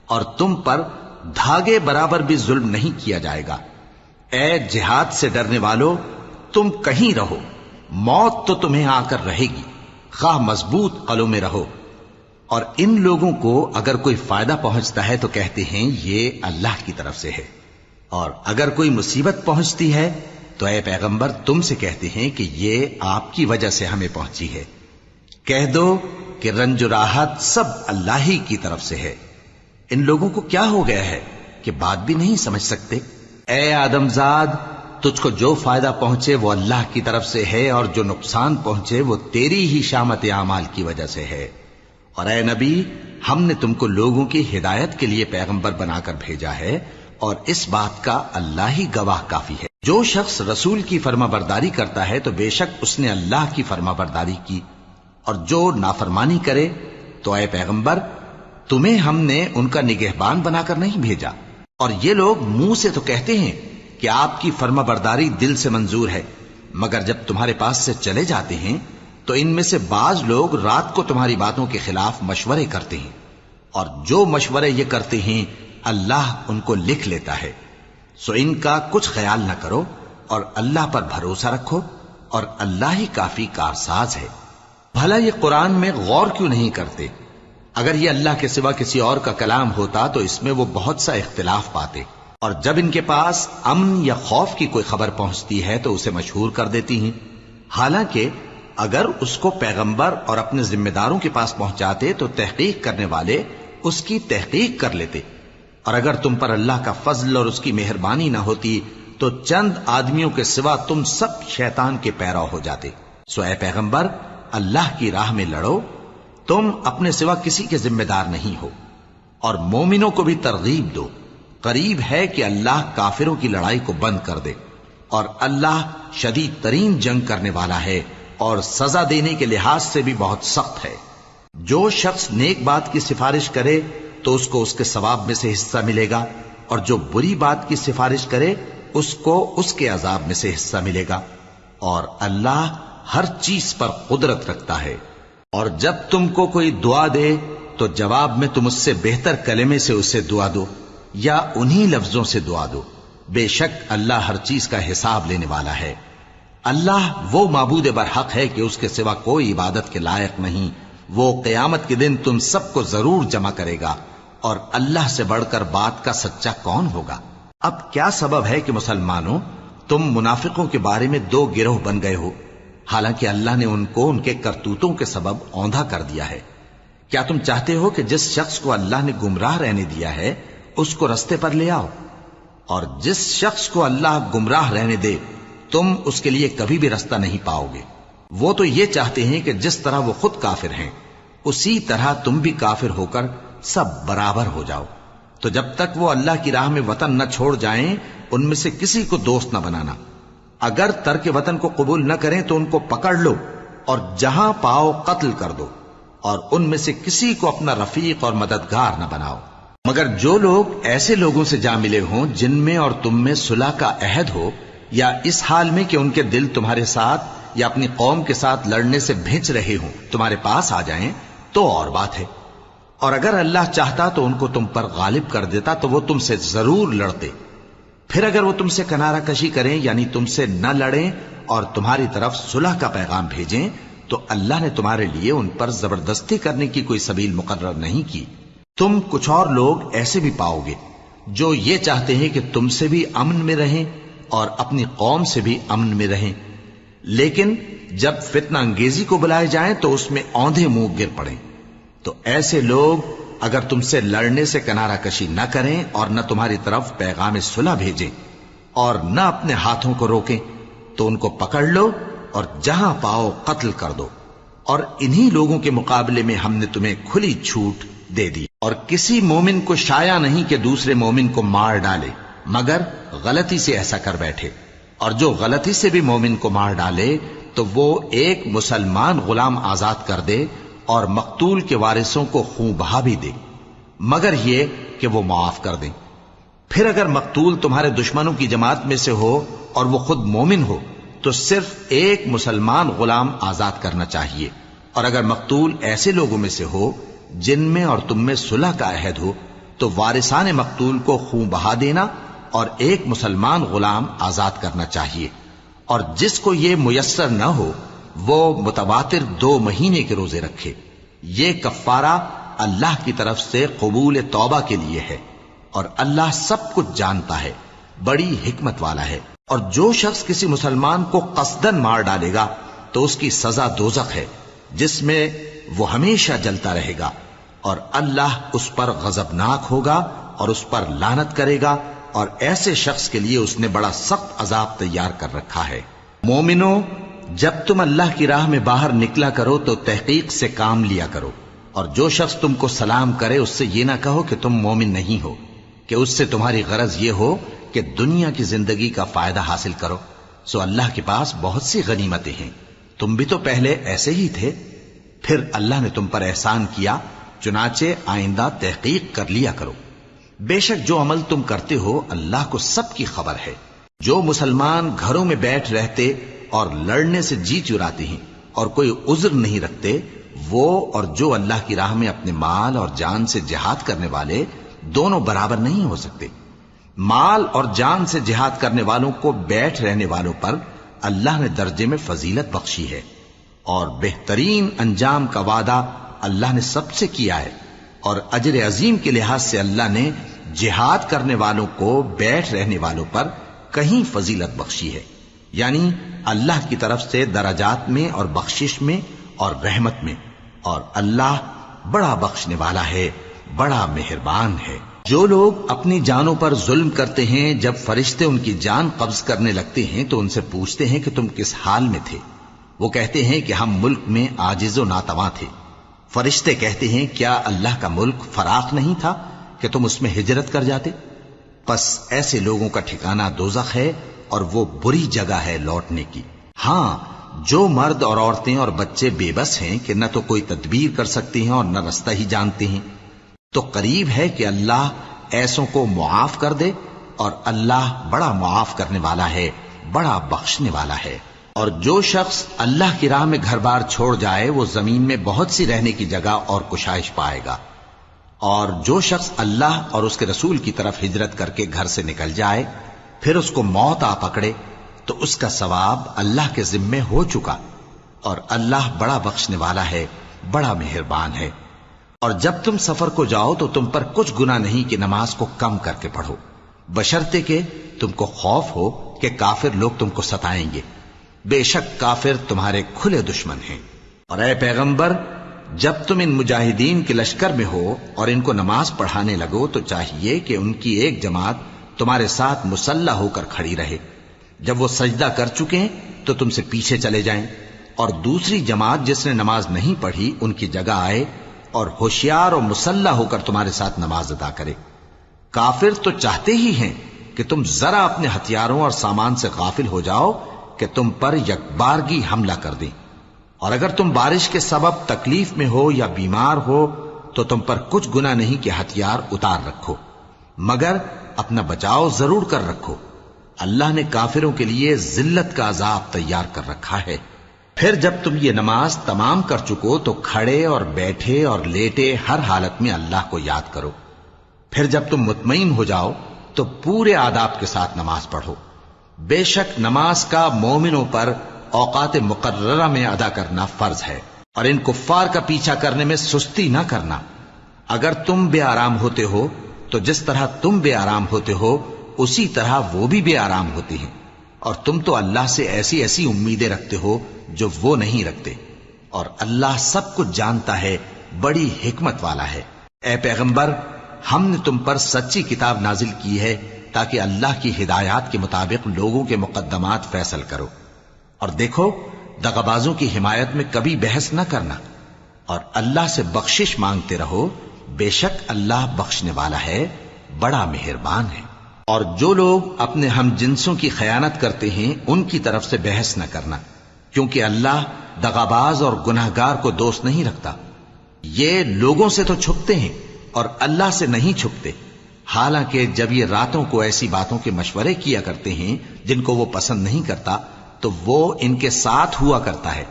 Speaker 1: اور تم پر دھاگے برابر بھی ظلم نہیں کیا جائے گا۔ اے جہاد سے ڈرنے والو، تم کہیں رہو، موت تو تمہیں آ کر رہے گی، خواہ مضبوط قلعوں میں رہو۔ اور ان لوگوں کو اگر کوئی فائدہ پہنچتا ہے تو کہتے ہیں یہ اللہ کی طرف سے ہے، اور اگر کوئی مصیبت پہنچتی ہے تو اے پیغمبر تم سے کہتے ہیں کہ یہ آپ کی وجہ سے ہمیں پہنچی ہے۔ کہہ دو کہ رنج و راحت سب اللہ ہی کی طرف سے ہے۔ ان لوگوں کو کیا ہو گیا ہے کہ بات بھی نہیں سمجھ سکتے؟ اے آدم زاد، تجھ کو جو فائدہ پہنچے وہ اللہ کی طرف سے ہے، اور جو نقصان پہنچے وہ تیری ہی شامت اعمال کی وجہ سے ہے۔ اور اے نبی، ہم نے تم کو لوگوں کی ہدایت کے لیے پیغمبر بنا کر بھیجا ہے، اور اس بات کا اللہ ہی گواہ کافی ہے۔ جو شخص رسول کی فرما برداری کرتا ہے تو بے شک اس نے اللہ کی فرما برداری کی، اور جو نافرمانی کرے تو اے پیغمبر تمہیں ہم نے ان کا نگہبان بنا کر نہیں بھیجا۔ اور یہ لوگ منہ سے تو کہتے ہیں کہ آپ کی فرما برداری دل سے منظور ہے، مگر جب تمہارے پاس سے چلے جاتے ہیں تو ان میں سے بعض لوگ رات کو تمہاری باتوں کے خلاف مشورے کرتے ہیں، اور جو مشورے یہ کرتے ہیں اللہ ان کو لکھ لیتا ہے۔ سو ان کا کچھ خیال نہ کرو اور اللہ پر بھروسہ رکھو، اور اللہ ہی کافی کارساز ہے۔ بھلا یہ قرآن میں غور کیوں نہیں کرتے؟ اگر یہ اللہ کے سوا کسی اور کا کلام ہوتا تو اس میں وہ بہت سا اختلاف پاتے، اور جب ان کے پاس امن یا خوف کی کوئی خبر پہنچتی ہے تو اسے مشہور کر دیتی ہیں، حالانکہ اگر اس کو پیغمبر اور اپنے ذمہ داروں کے پاس پہنچاتے تو تحقیق کرنے والے اس کی تحقیق کر لیتے، اور اگر تم پر اللہ کا فضل اور اس کی مہربانی نہ ہوتی تو چند آدمیوں کے سوا تم سب شیطان کے پیرو ہو جاتے۔ سو اے پیغمبر، اللہ کی راہ میں لڑو، تم اپنے سوا کسی کے ذمہ دار نہیں ہو، اور مومنوں کو بھی ترغیب دو۔ قریب ہے کہ اللہ کافروں کی لڑائی کو بند کر دے، اور اللہ شدید ترین جنگ کرنے والا ہے اور سزا دینے کے لحاظ سے بھی بہت سخت ہے۔ جو شخص نیک بات کی سفارش کرے تو اس کو اس کے ثواب میں سے حصہ ملے گا، اور جو بری بات کی سفارش کرے اس کو اس کے عذاب میں سے حصہ ملے گا، اور اللہ ہر چیز پر قدرت رکھتا ہے۔ اور جب تم کو کوئی دعا دے تو جواب میں تم اس سے بہتر کلمے سے اسے دعا دو یا انہی لفظوں سے دعا دو، بے شک اللہ ہر چیز کا حساب لینے والا ہے۔ اللہ وہ معبود برحق ہے کہ اس کے سوا کوئی عبادت کے لائق نہیں۔ وہ قیامت کے دن تم سب کو ضرور جمع کرے گا، اور اللہ سے بڑھ کر بات کا سچا کون ہوگا؟ اب کیا سبب ہے کہ مسلمانوں تم منافقوں کے بارے میں دو گروہ بن گئے ہو، حالانکہ اللہ نے ان کو ان کے کرتوتوں کے سبب اوندھا کر دیا ہے؟ کیا تم چاہتے ہو کہ جس شخص کو اللہ نے گمراہ رہنے دیا ہے اس کو رستے پر لے آؤ، اور جس شخص کو اللہ گمراہ رہنے دے تم اس کے لیے کبھی بھی رستہ نہیں پاؤ گے؟ وہ تو یہ چاہتے ہیں کہ جس طرح وہ خود کافر ہیں اسی طرح تم بھی کافر ہو کر سب برابر ہو جاؤ۔ تو جب تک وہ اللہ کی راہ میں وطن نہ چھوڑ جائیں ان میں سے کسی کو دوست نہ بنانا۔ اگر ترک وطن کو قبول نہ کریں تو ان کو پکڑ لو اور جہاں پاؤ قتل کر دو، اور ان میں سے کسی کو اپنا رفیق اور مددگار نہ بناؤ، مگر جو لوگ ایسے لوگوں سے جا ملے ہوں جن میں اور تم میں صلح کا عہد ہو، یا اس حال میں کہ ان کے دل تمہارے ساتھ یا اپنی قوم کے ساتھ لڑنے سے بھنچ رہے ہوں تمہارے پاس آ جائیں تو اور بات ہے، اور اگر اللہ چاہتا تو ان کو تم پر غالب کر دیتا تو وہ تم سے ضرور لڑتے۔ پھر اگر وہ تم سے کنارہ کشی کریں یعنی تم سے نہ لڑیں اور تمہاری طرف صلح کا پیغام بھیجیں تو اللہ نے تمہارے لیے ان پر زبردستی کرنے کی کوئی سبیل مقرر نہیں کی۔ تم کچھ اور لوگ ایسے بھی پاؤ گے جو یہ چاہتے ہیں کہ تم سے بھی امن میں رہیں اور اپنی قوم سے بھی امن میں رہیں، لیکن جب فتنہ انگیزی کو بلائے جائیں تو اس میں اوندھے منہ گر پڑیں۔ تو ایسے لوگ اگر تم سے لڑنے سے کنارہ کشی نہ کریں اور نہ تمہاری طرف پیغام صلح بھیجیں اور نہ اپنے ہاتھوں کو روکیں تو ان کو پکڑ لو اور جہاں پاؤ قتل کر دو، اور انہی لوگوں کے مقابلے میں ہم نے تمہیں کھلی چھوٹ دے دی۔ اور کسی مومن کو شایع نہیں کہ دوسرے مومن کو مار ڈالے مگر غلطی سے ایسا کر بیٹھے، اور جو غلطی سے بھی مومن کو مار ڈالے تو وہ ایک مسلمان غلام آزاد کر دے اور مقتول کے وارثوں کو خون بہا بھی دے، مگر یہ کہ وہ معاف کر دیں۔ پھر اگر مقتول تمہارے دشمنوں کی جماعت میں سے ہو اور وہ خود مومن ہو تو صرف ایک مسلمان غلام آزاد کرنا چاہیے، اور اگر مقتول ایسے لوگوں میں سے ہو جن میں اور تم میں صلح کا عہد ہو تو وارثان مقتول کو خون بہا دینا اور ایک مسلمان غلام آزاد کرنا چاہیے، اور جس کو یہ میسر نہ ہو وہ متواتر 2 مہینے کے روزے رکھے۔ یہ کفارہ اللہ کی طرف سے قبول توبہ کے لیے ہے، اور اللہ سب کچھ جانتا ہے، بڑی حکمت والا ہے۔ اور جو شخص کسی مسلمان کو قصدن مار ڈالے گا تو اس کی سزا دوزخ ہے جس میں وہ ہمیشہ جلتا رہے گا، اور اللہ اس پر غضبناک ہوگا اور اس پر لعنت کرے گا، اور ایسے شخص کے لیے اس نے بڑا سخت عذاب تیار کر رکھا ہے۔ مومنو، جب تم اللہ کی راہ میں باہر نکلا کرو تو تحقیق سے کام لیا کرو، اور جو شخص تم کو سلام کرے اس سے یہ نہ کہو کہ تم مومن نہیں ہو، کہ اس سے تمہاری غرض یہ ہو کہ دنیا کی زندگی کا فائدہ حاصل کرو۔ سو اللہ کے پاس بہت سی غنیمتیں ہیں، تم بھی تو پہلے ایسے ہی تھے، پھر اللہ نے تم پر احسان کیا، چنانچہ آئندہ تحقیق کر لیا کرو۔ بے شک جو عمل تم کرتے ہو اللہ کو سب کی خبر ہے۔ جو مسلمان گھروں میں بیٹھ رہتے اور لڑنے سے جی چراتے ہیں اور کوئی عذر نہیں رکھتے، وہ اور جو اللہ کی راہ میں اپنے مال اور جان سے جہاد کرنے والے دونوں برابر نہیں ہو سکتے۔ مال اور جان سے جہاد کرنے والوں کو بیٹھ رہنے والوں پر اللہ نے درجے میں فضیلت بخشی ہے، اور بہترین انجام کا وعدہ اللہ نے سب سے کیا ہے، اور اجر عظیم کے لحاظ سے اللہ نے جہاد کرنے والوں کو بیٹھ رہنے والوں پر کہیں فضیلت بخشی ہے، یعنی اللہ کی طرف سے درجات میں اور بخشش میں اور رحمت میں، اور اللہ بڑا بخشنے والا ہے بڑا مہربان ہے۔ جو لوگ اپنی جانوں پر ظلم کرتے ہیں، جب فرشتے ان کی جان قبض کرنے لگتے ہیں تو ان سے پوچھتے ہیں کہ تم کس حال میں تھے؟ وہ کہتے ہیں کہ ہم ملک میں عاجز و ناتواں تھے۔ فرشتے کہتے ہیں کیا اللہ کا ملک فراخ نہیں تھا کہ تم اس میں ہجرت کر جاتے؟ پس ایسے لوگوں کا ٹھکانہ دوزخ ہے اور وہ بری جگہ ہے لوٹنے کی۔ ہاں، جو مرد اور عورتیں اور بچے بے بس ہیں کہ نہ تو کوئی تدبیر کر سکتے ہیں اور نہ رستہ ہی جانتے ہیں، تو قریب ہے کہ اللہ ایسوں کو معاف کر دے، اور اللہ بڑا معاف کرنے والا ہے، بڑا بخشنے والا ہے۔ اور جو شخص اللہ کی راہ میں گھر بار چھوڑ جائے وہ زمین میں بہت سی رہنے کی جگہ اور کشائش پائے گا، اور جو شخص اللہ اور اس کے رسول کی طرف ہجرت کر کے گھر سے نکل جائے پھر اس کو موت آ پکڑے تو اس کا ثواب اللہ کے ذمے ہو چکا، اور اللہ بڑا بخشنے والا ہے، بڑا مہربان ہے۔ اور جب تم سفر کو جاؤ تو تم پر کچھ گناہ نہیں کہ نماز کو کم کر کے پڑھو، بشرطے کہ تم کو خوف ہو کہ کافر لوگ تم کو ستائیں گے، بے شک کافر تمہارے کھلے دشمن ہیں۔ اور اے پیغمبر، جب تم ان مجاہدین کے لشکر میں ہو اور ان کو نماز پڑھانے لگو تو چاہیے کہ ان کی ایک جماعت تمہارے ساتھ مسلح ہو کر کھڑی رہے، جب وہ سجدہ کر چکے ہیں تو تم سے پیچھے چلے جائیں، اور دوسری جماعت جس نے نماز نہیں پڑھی ان کی جگہ آئے اور ہوشیار اور مسلح ہو کر تمہارے ساتھ نماز ادا کرے۔ کافر تو چاہتے ہی ہیں کہ تم ذرا اپنے ہتھیاروں اور سامان سے غافل ہو جاؤ کہ تم پر یکبارگی حملہ کر دیں، اور اگر تم بارش کے سبب تکلیف میں ہو یا بیمار ہو تو تم پر کچھ گناہ نہیں کہ ہتھیار اتار رکھو، مگر اپنا بچاؤ ضرور کر رکھو۔ اللہ نے کافروں کے لیے ذلت کا عذاب تیار کر رکھا ہے۔ پھر جب تم یہ نماز تمام کر چکو تو کھڑے اور بیٹھے اور لیٹے ہر حالت میں اللہ کو یاد کرو۔ پھر جب تم مطمئن ہو جاؤ تو پورے آداب کے ساتھ نماز پڑھو۔ بے شک نماز کا مومنوں پر اوقات مقررہ میں ادا کرنا فرض ہے، اور ان کفار کا پیچھا کرنے میں سستی نہ کرنا۔ اگر تم بے آرام ہوتے ہو تو جس طرح تم بے آرام ہوتے ہو اسی طرح وہ بھی بے آرام ہوتے ہیں، اور تم تو اللہ سے ایسی ایسی امیدیں رکھتے ہو جو وہ نہیں رکھتے، اور اللہ سب کچھ جانتا ہے، بڑی حکمت والا ہے۔ اے پیغمبر، ہم نے تم پر سچی کتاب نازل کی ہے تاکہ اللہ کی ہدایات کے مطابق لوگوں کے مقدمات فیصل کرو، اور دیکھو دغابازوں کی حمایت میں کبھی بحث نہ کرنا، اور اللہ سے بخشش مانگتے رہو، بے شک اللہ بخشنے والا ہے، بڑا مہربان ہے۔ اور جو لوگ اپنے ہم جنسوں کی خیانت کرتے ہیں ان کی طرف سے بحث نہ کرنا، کیونکہ اللہ دغاباز اور گناہگار کو دوست نہیں رکھتا۔ یہ لوگوں سے تو چھپتے ہیں اور اللہ سے نہیں چھپتے، حالانکہ جب یہ راتوں کو ایسی باتوں کے مشورے کیا کرتے ہیں جن کو وہ پسند نہیں کرتا تو وہ ان کے ساتھ ہوا کرتا ہے،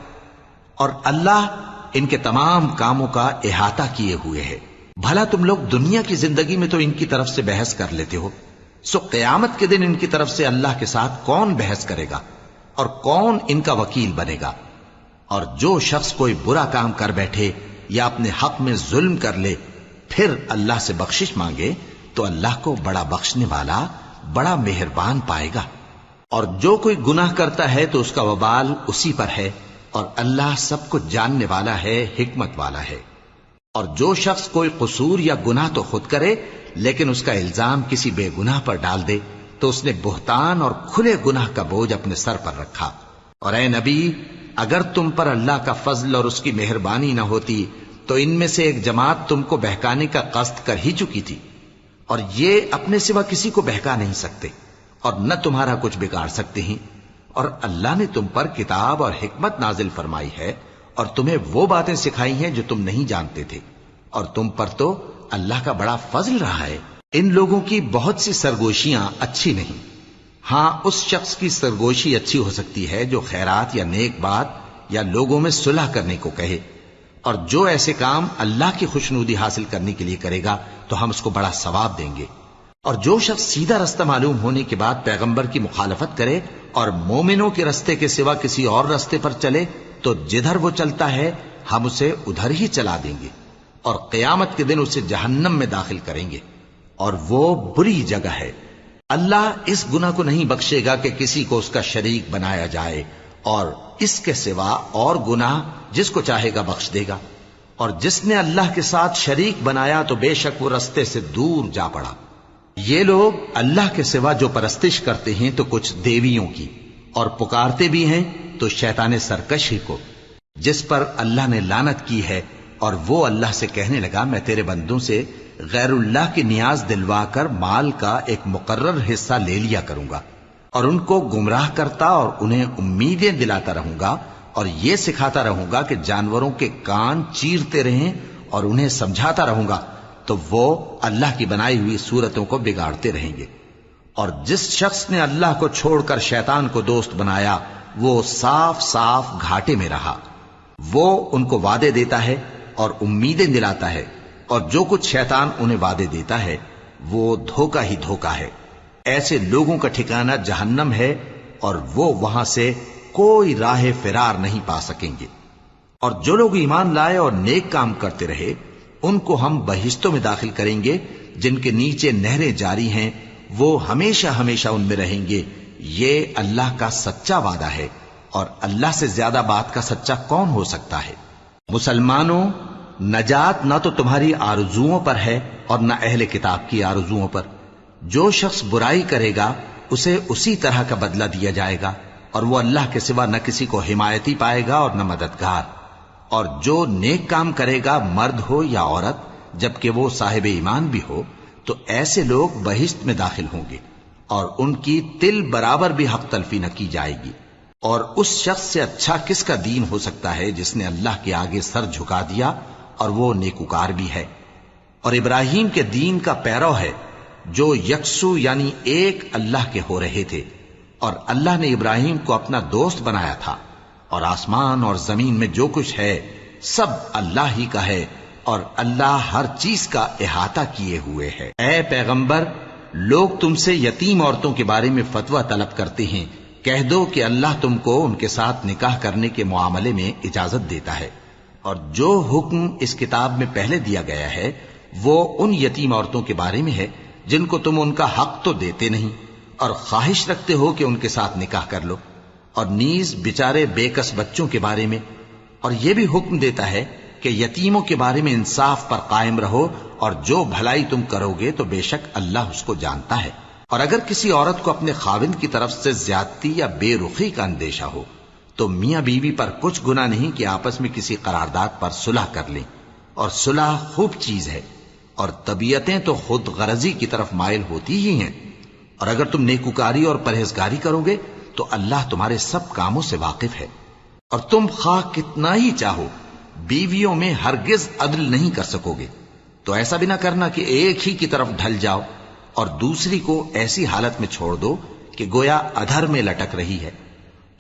Speaker 1: اور اللہ ان کے تمام کاموں کا احاطہ کیے ہوئے ہے۔ بھلا تم لوگ دنیا کی زندگی میں تو ان کی طرف سے بحث کر لیتے ہو، سو قیامت کے دن ان کی طرف سے اللہ کے ساتھ کون بحث کرے گا اور کون ان کا وکیل بنے گا؟ اور جو شخص کوئی برا کام کر بیٹھے یا اپنے حق میں ظلم کر لے پھر اللہ سے بخشش مانگے تو اللہ کو بڑا بخشنے والا، بڑا مہربان پائے گا۔ اور جو کوئی گناہ کرتا ہے تو اس کا وبال اسی پر ہے، اور اللہ سب کچھ جاننے والا ہے، حکمت والا ہے۔ اور جو شخص کوئی قصور یا گناہ تو خود کرے لیکن اس کا الزام کسی بے گناہ پر ڈال دے تو اس نے بہتان اور کھلے گناہ کا بوجھ اپنے سر پر رکھا۔ اور اے نبی، اگر تم پر اللہ کا فضل اور اس کی مہربانی نہ ہوتی تو ان میں سے ایک جماعت تم کو بہکانے کا قصد کر ہی چکی تھی، اور یہ اپنے سوا کسی کو بہکا نہیں سکتے اور نہ تمہارا کچھ بگاڑ سکتے ہیں۔ اور اللہ نے تم پر کتاب اور حکمت نازل فرمائی ہے اور تمہیں وہ باتیں سکھائی ہیں جو تم نہیں جانتے تھے، اور تم پر تو اللہ کا بڑا فضل رہا ہے۔ ان لوگوں کی بہت سی سرگوشیاں اچھی نہیں، ہاں اس شخص کی سرگوشی اچھی ہو سکتی ہے جو خیرات یا نیک بات یا لوگوں میں صلح کرنے کو کہے، اور جو ایسے کام اللہ کی خوشنودی حاصل کرنے کے لیے کرے گا تو ہم اس کو بڑا ثواب دیں گے۔ اور جو شخص سیدھا رستہ معلوم ہونے کے بعد پیغمبر کی مخالفت کرے اور مومنوں کے رستے کے سوا کسی اور رستے پر چلے تو جدھر وہ چلتا ہے ہم اسے ادھر ہی چلا دیں گے، اور قیامت کے دن اسے جہنم میں داخل کریں گے، اور وہ بری جگہ ہے۔ اللہ اس گناہ کو نہیں بخشے گا کہ کسی کو اس کا شریک بنایا جائے، اور اس کے سوا اور گناہ جس کو چاہے گا بخش دے گا۔ اور جس نے اللہ کے ساتھ شریک بنایا تو بے شک وہ رستے سے دور جا پڑا۔ یہ لوگ اللہ کے سوا جو پرستش کرتے ہیں تو کچھ دیویوں کی، اور پکارتے بھی ہیں تو شیطان سرکش ہی کو، جس پر اللہ نے لعنت کی ہے، اور وہ اللہ سے کہنے لگا میں تیرے بندوں سے غیر اللہ کی نیاز دلوا کر مال کا ایک مقرر حصہ لے لیا کروں گا، اور ان کو گمراہ کرتا اور انہیں امیدیں دلاتا رہوں گا، اور یہ سکھاتا رہوں گا کہ جانوروں کے کان چیرتے رہیں، اور انہیں سمجھاتا رہوں گا، تو وہ اللہ کی بنائی ہوئی صورتوں کو بگاڑتے رہیں گے۔ اور جس شخص نے اللہ کو چھوڑ کر شیطان کو دوست بنایا وہ صاف صاف گھاٹے میں رہا۔ وہ ان کو وعدے دیتا ہے اور امیدیں دلاتا ہے، اور جو کچھ شیطان انہیں وعدے دیتا ہے وہ دھوکہ ہی دھوکہ ہے۔ ایسے لوگوں کا ٹھکانہ جہنم ہے، اور وہ وہاں سے کوئی راہ فرار نہیں پا سکیں گے۔ اور جو لوگ ایمان لائے اور نیک کام کرتے رہے ان کو ہم بہشتوں میں داخل کریں گے جن کے نیچے نہریں جاری ہیں، وہ ہمیشہ ہمیشہ ان میں رہیں گے۔ یہ اللہ کا سچا وعدہ ہے، اور اللہ سے زیادہ بات کا سچا کون ہو سکتا ہے؟ مسلمانوں، نجات نہ تو تمہاری آرزوؤں پر ہے اور نہ اہل کتاب کی آرزوؤں پر۔ جو شخص برائی کرے گا اسے اسی طرح کا بدلہ دیا جائے گا، اور وہ اللہ کے سوا نہ کسی کو حمایتی پائے گا اور نہ مددگار۔ اور جو نیک کام کرے گا مرد ہو یا عورت، جبکہ وہ صاحب ایمان بھی ہو، تو ایسے لوگ بہشت میں داخل ہوں گے، اور ان کی تل برابر بھی حق تلفی نہ کی جائے گی۔ اور اس شخص سے اچھا کس کا دین ہو سکتا ہے جس نے اللہ کے آگے سر جھکا دیا اور وہ نیکوکار بھی ہے، اور ابراہیم کے دین کا پیرو ہے، جو یکسو یعنی ایک اللہ کے ہو رہے تھے، اور اللہ نے ابراہیم کو اپنا دوست بنایا تھا۔ اور آسمان اور زمین میں جو کچھ ہے سب اللہ ہی کا ہے، اور اللہ ہر چیز کا احاطہ کیے ہوئے ہے۔ اے پیغمبر، لوگ تم سے یتیم عورتوں کے بارے میں فتویٰ طلب کرتے ہیں، کہہ دو کہ اللہ تم کو ان کے ساتھ نکاح کرنے کے معاملے میں اجازت دیتا ہے، اور جو حکم اس کتاب میں پہلے دیا گیا ہے وہ ان یتیم عورتوں کے بارے میں ہے جن کو تم ان کا حق تو دیتے نہیں، اور خواہش رکھتے ہو کہ ان کے ساتھ نکاح کر لو، اور نیز بیچارے بے کس بچوں کے بارے میں۔ اور یہ بھی حکم دیتا ہے کہ یتیموں کے بارے میں انصاف پر قائم رہو، اور جو بھلائی تم کرو گے تو بے شک اللہ اس کو جانتا ہے۔ اور اگر کسی عورت کو اپنے خاوند کی طرف سے زیادتی یا بے رخی کا اندیشہ ہو تو میاں بیوی پر کچھ گناہ نہیں کہ آپس میں کسی قرارداد پر صلح کر لیں، اور صلح خوب چیز ہے، اور طبیعتیں تو خود غرضی کی طرف مائل ہوتی ہی ہیں۔ اور اگر تم نیکوکاری اور پرہیزگاری کرو گے تو اللہ تمہارے سب کاموں سے واقف ہے۔ اور تم خواہ کتنا ہی چاہو بیویوں میں ہرگز عدل نہیں کر سکو گے، تو ایسا بھی نہ کرنا کہ ایک ہی کی طرف ڈھل جاؤ اور دوسری کو ایسی حالت میں چھوڑ دو کہ گویا ادھر میں لٹک رہی ہے۔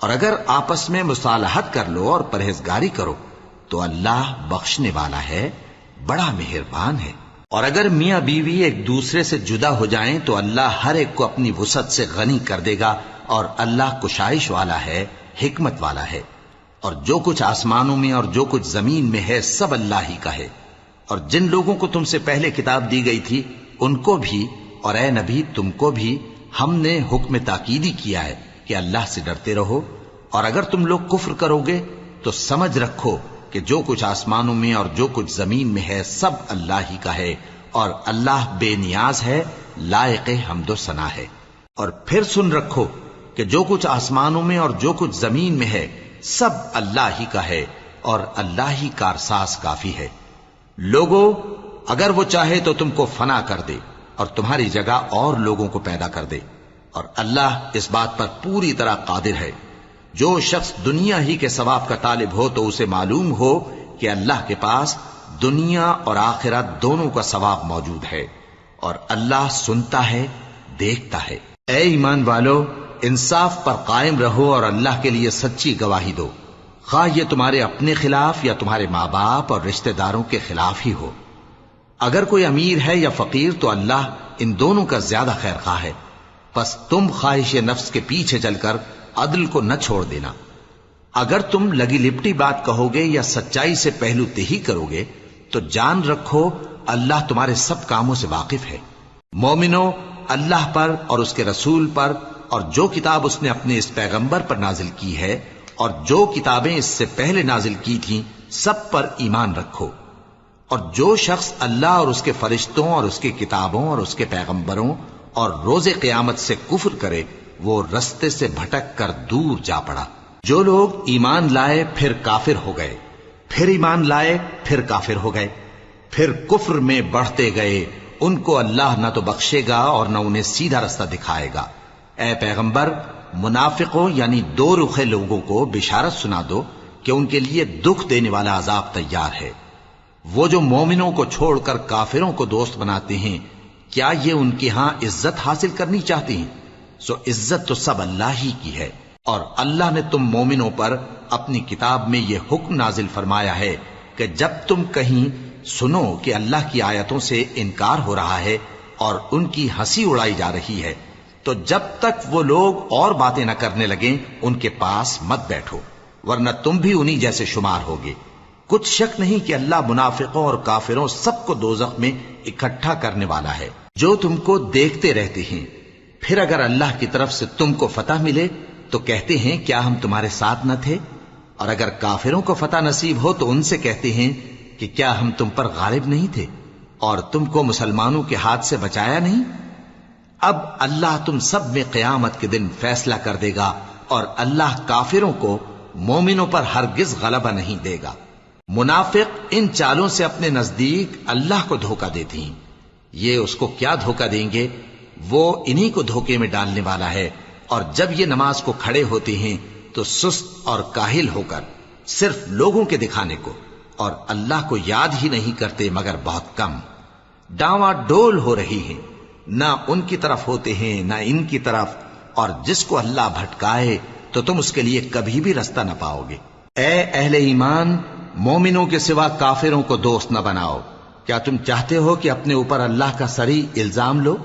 Speaker 1: اور اگر آپس میں مصالحت کر لو اور پرہیزگاری کرو تو اللہ بخشنے والا ہے، بڑا مہربان ہے۔ اور اگر میاں بیوی ایک دوسرے سے جدا ہو جائیں تو اللہ ہر ایک کو اپنی وسعت سے غنی کر دے گا، اور اللہ کشائش والا ہے، حکمت والا ہے۔ اور جو کچھ آسمانوں میں اور جو کچھ زمین میں ہے سب اللہ ہی کا ہے۔ اور جن لوگوں کو تم سے پہلے کتاب دی گئی تھی ان کو بھی، اور اے نبی تم کو بھی، ہم نے حکم تاکیدی کیا ہے کہ اللہ سے ڈرتے رہو۔ اور اگر تم لوگ کفر کرو گے تو سمجھ رکھو کہ جو کچھ آسمانوں میں اور جو کچھ زمین میں ہے سب اللہ ہی کا ہے، اور اللہ بے نیاز ہے، لائق حمد و ثنا ہے۔ اور پھر سن رکھو کہ جو کچھ آسمانوں میں اور جو کچھ زمین میں ہے سب اللہ ہی کا ہے، اور اللہ ہی کارساز کافی ہے۔ لوگوں، اگر وہ چاہے تو تم کو فنا کر دے اور تمہاری جگہ اور لوگوں کو پیدا کر دے، اور اللہ اس بات پر پوری طرح قادر ہے۔ جو شخص دنیا ہی کے ثواب کا طالب ہو تو اسے معلوم ہو کہ اللہ کے پاس دنیا اور آخرت دونوں کا ثواب موجود ہے، اور اللہ سنتا ہے، دیکھتا ہے۔ اے ایمان والو، انصاف پر قائم رہو اور اللہ کے لیے سچی گواہی دو، خواہ یہ تمہارے اپنے خلاف یا تمہارے ماں باپ اور رشتہ داروں کے خلاف ہی ہو۔ اگر کوئی امیر ہے یا فقیر تو اللہ ان دونوں کا زیادہ خیر خواہ ہے، پس تم خواہش نفس کے پیچھے چل کر عدل کو نہ چھوڑ دینا۔ اگر تم لگی لپٹی بات کہو گے یا سچائی سے پہلو تہی کرو گے تو جان رکھو اللہ تمہارے سب کاموں سے واقف ہے۔ مومنو، اللہ پر اور اس کے رسول پر اور جو کتاب اس نے اپنے اس پیغمبر پر نازل کی ہے اور جو کتابیں اس سے پہلے نازل کی تھیں سب پر ایمان رکھو، اور جو شخص اللہ اور اس کے فرشتوں اور اس کی کتابوں اور اس کے پیغمبروں اور روز قیامت سے کفر کرے وہ رستے سے بھٹک کر دور جا پڑا۔ جو لوگ ایمان لائے پھر کافر ہو گئے، پھر ایمان لائے پھر کافر ہو گئے، پھر کفر میں بڑھتے گئے، ان کو اللہ نہ تو بخشے گا اور نہ انہیں سیدھا رستہ دکھائے گا۔ اے پیغمبر، منافقوں یعنی دو رخے لوگوں کو بشارت سنا دو کہ ان کے لیے دکھ دینے والا عذاب تیار ہے۔ وہ جو مومنوں کو چھوڑ کر کافروں کو دوست بناتے ہیں، کیا یہ ان کے ہاں عزت حاصل کرنی چاہتے ہیں؟ سو عزت تو سب اللہ ہی کی ہے، اور اللہ نے تم مومنوں پر اپنی کتاب میں یہ حکم نازل فرمایا ہے کہ جب تم کہیں سنو کہ اللہ کی آیتوں سے انکار ہو رہا ہے اور ان کی ہنسی اڑائی جا رہی ہے، تو جب تک وہ لوگ اور باتیں نہ کرنے لگیں ان کے پاس مت بیٹھو، ورنہ تم بھی انہی جیسے شمار ہوگے۔ کچھ شک نہیں کہ اللہ منافقوں اور کافروں سب کو دوزخ میں اکٹھا کرنے والا ہے، جو تم کو دیکھتے رہتے ہیں۔ پھر اگر اللہ کی طرف سے تم کو فتح ملے تو کہتے ہیں کیا ہم تمہارے ساتھ نہ تھے، اور اگر کافروں کو فتح نصیب ہو تو ان سے کہتے ہیں کہ کیا ہم تم پر غالب نہیں تھے اور تم کو مسلمانوں کے ہاتھ سے بچایا نہیں۔ اب اللہ تم سب میں قیامت کے دن فیصلہ کر دے گا، اور اللہ کافروں کو مومنوں پر ہرگز غلبہ نہیں دے گا۔ منافق ان چالوں سے اپنے نزدیک اللہ کو دھوکہ دیتے ہیں، یہ اس کو کیا دھوکہ دیں گے؟ وہ انہی کو دھوکے میں ڈالنے والا ہے۔ اور جب یہ نماز کو کھڑے ہوتے ہیں تو سست اور کاہل ہو کر صرف لوگوں کے دکھانے کو، اور اللہ کو یاد ہی نہیں کرتے مگر بہت کم۔ ڈاواں ڈول ہو رہی ہیں، نہ ان کی طرف ہوتے ہیں نہ ان کی طرف، اور جس کو اللہ بھٹکائے تو تم اس کے لیے کبھی بھی رستہ نہ پاؤ گے۔ اے اہل ایمان، مومنوں کے سوا کافروں کو دوست نہ بناؤ۔ کیا تم چاہتے ہو کہ اپنے اوپر اللہ کا صریح الزام لو؟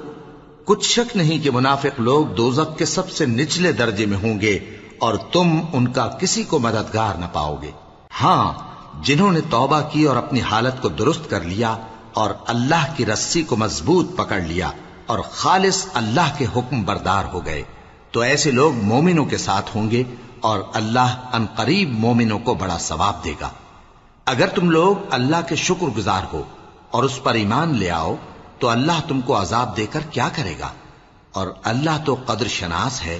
Speaker 1: کچھ شک نہیں کہ منافق لوگ دوزخ کے سب سے نچلے درجے میں ہوں گے، اور تم ان کا کسی کو مددگار نہ پاؤ گے۔ ہاں، جنہوں نے توبہ کی اور اپنی حالت کو درست کر لیا اور اللہ کی رسی کو مضبوط پکڑ لیا اور خالص اللہ کے حکم بردار ہو گئے، تو ایسے لوگ مومنوں کے ساتھ ہوں گے، اور اللہ ان قریب مومنوں کو بڑا ثواب دے گا۔ اگر تم لوگ اللہ کے شکر گزار ہو اور اس پر ایمان لے آؤ تو اللہ تم کو عذاب دے کر کیا کرے گا، اور اللہ تو قدر شناس ہے،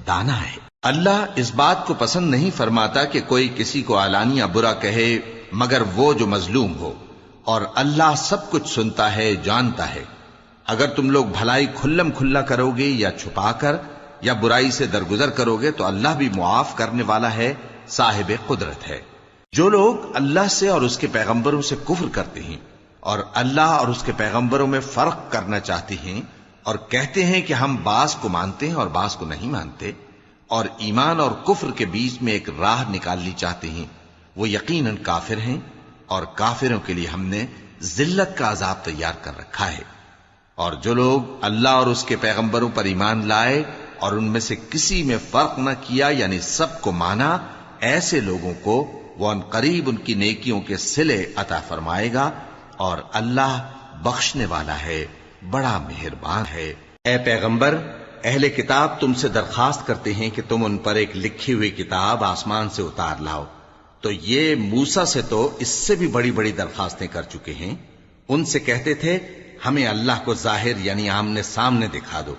Speaker 1: دانا ہے۔ اللہ اس بات کو پسند نہیں فرماتا کہ کوئی کسی کو علانیہ برا کہے مگر وہ جو مظلوم ہو، اور اللہ سب کچھ سنتا ہے، جانتا ہے۔ اگر تم لوگ بھلائی کھلم کھلا کرو گے یا چھپا کر یا برائی سے درگزر کرو گے تو اللہ بھی معاف کرنے والا ہے، صاحب قدرت ہے۔ جو لوگ اللہ سے اور اس کے پیغمبروں سے کفر کرتے ہیں اور اللہ اور اس کے پیغمبروں میں فرق کرنا چاہتے ہیں اور کہتے ہیں کہ ہم بعض کو مانتے ہیں اور بعض کو نہیں مانتے، اور ایمان اور کفر کے بیچ میں ایک راہ نکالنی چاہتے ہیں، وہ یقیناً کافر ہیں، اور کافروں کے لیے ہم نے ذلت کا عذاب تیار کر رکھا ہے۔ اور جو لوگ اللہ اور اس کے پیغمبروں پر ایمان لائے اور ان میں سے کسی میں فرق نہ کیا یعنی سب کو مانا، ایسے لوگوں کو وہ ان قریب ان کی نیکیوں کے صلے عطا فرمائے گا، اور اللہ بخشنے والا ہے، بڑا مہربان ہے۔ اے پیغمبر، اہل کتاب تم سے درخواست کرتے ہیں کہ تم ان پر ایک لکھی ہوئی کتاب آسمان سے اتار لاؤ، تو یہ موسیٰ سے تو اس سے بھی بڑی بڑی درخواستیں کر چکے ہیں۔ ان سے کہتے تھے ہمیں اللہ کو ظاہر یعنی آمنے سامنے دکھا دو،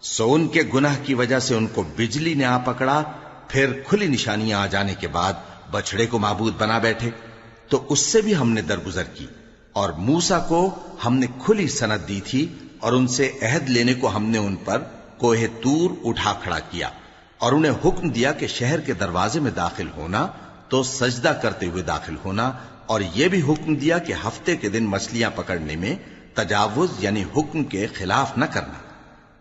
Speaker 1: سو ان کے گناہ کی وجہ سے ان کو بجلی نے آ پکڑا، پھر کھلی نشانیاں آ جانے کے بعد بچڑے کو معبود بنا بیٹھے، تو اس سے بھی ہم نے درگزر کی۔ اور موسیٰ کو ہم نے کھلی سند دی تھی، اور ان سے عہد لینے کو ہم نے ان پر کوہ طور اٹھا کھڑا کیا، اور انہیں حکم دیا کہ شہر کے دروازے میں داخل ہونا تو سجدہ کرتے ہوئے داخل ہونا، اور یہ بھی حکم دیا کہ ہفتے کے دن مچھلیاں پکڑنے میں تجاوز یعنی حکم کے خلاف نہ کرنا۔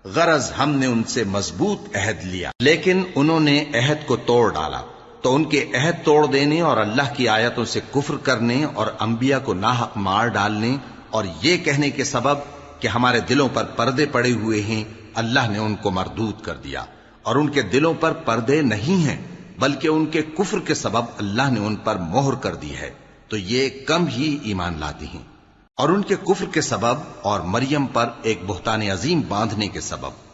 Speaker 1: غرض ہم نے ان سے مضبوط عہد لیا، لیکن انہوں نے عہد کو توڑ ڈالا، تو ان کے عہد توڑ دینے اور اللہ کی آیتوں سے کفر کرنے اور انبیاء کو ناحق مار ڈالنے اور یہ کہنے کے سبب کہ ہمارے دلوں پر پردے پڑے ہوئے ہیں، اللہ نے ان کو مردود کر دیا۔ اور ان کے دلوں پر پردے نہیں ہیں بلکہ ان کے کفر کے سبب اللہ نے ان پر مہر کر دی ہے، تو یہ کم ہی ایمان لاتے ہیں۔ اور ان کے کفر کے سبب اور مریم پر ایک بہتان عظیم باندھنے کے سبب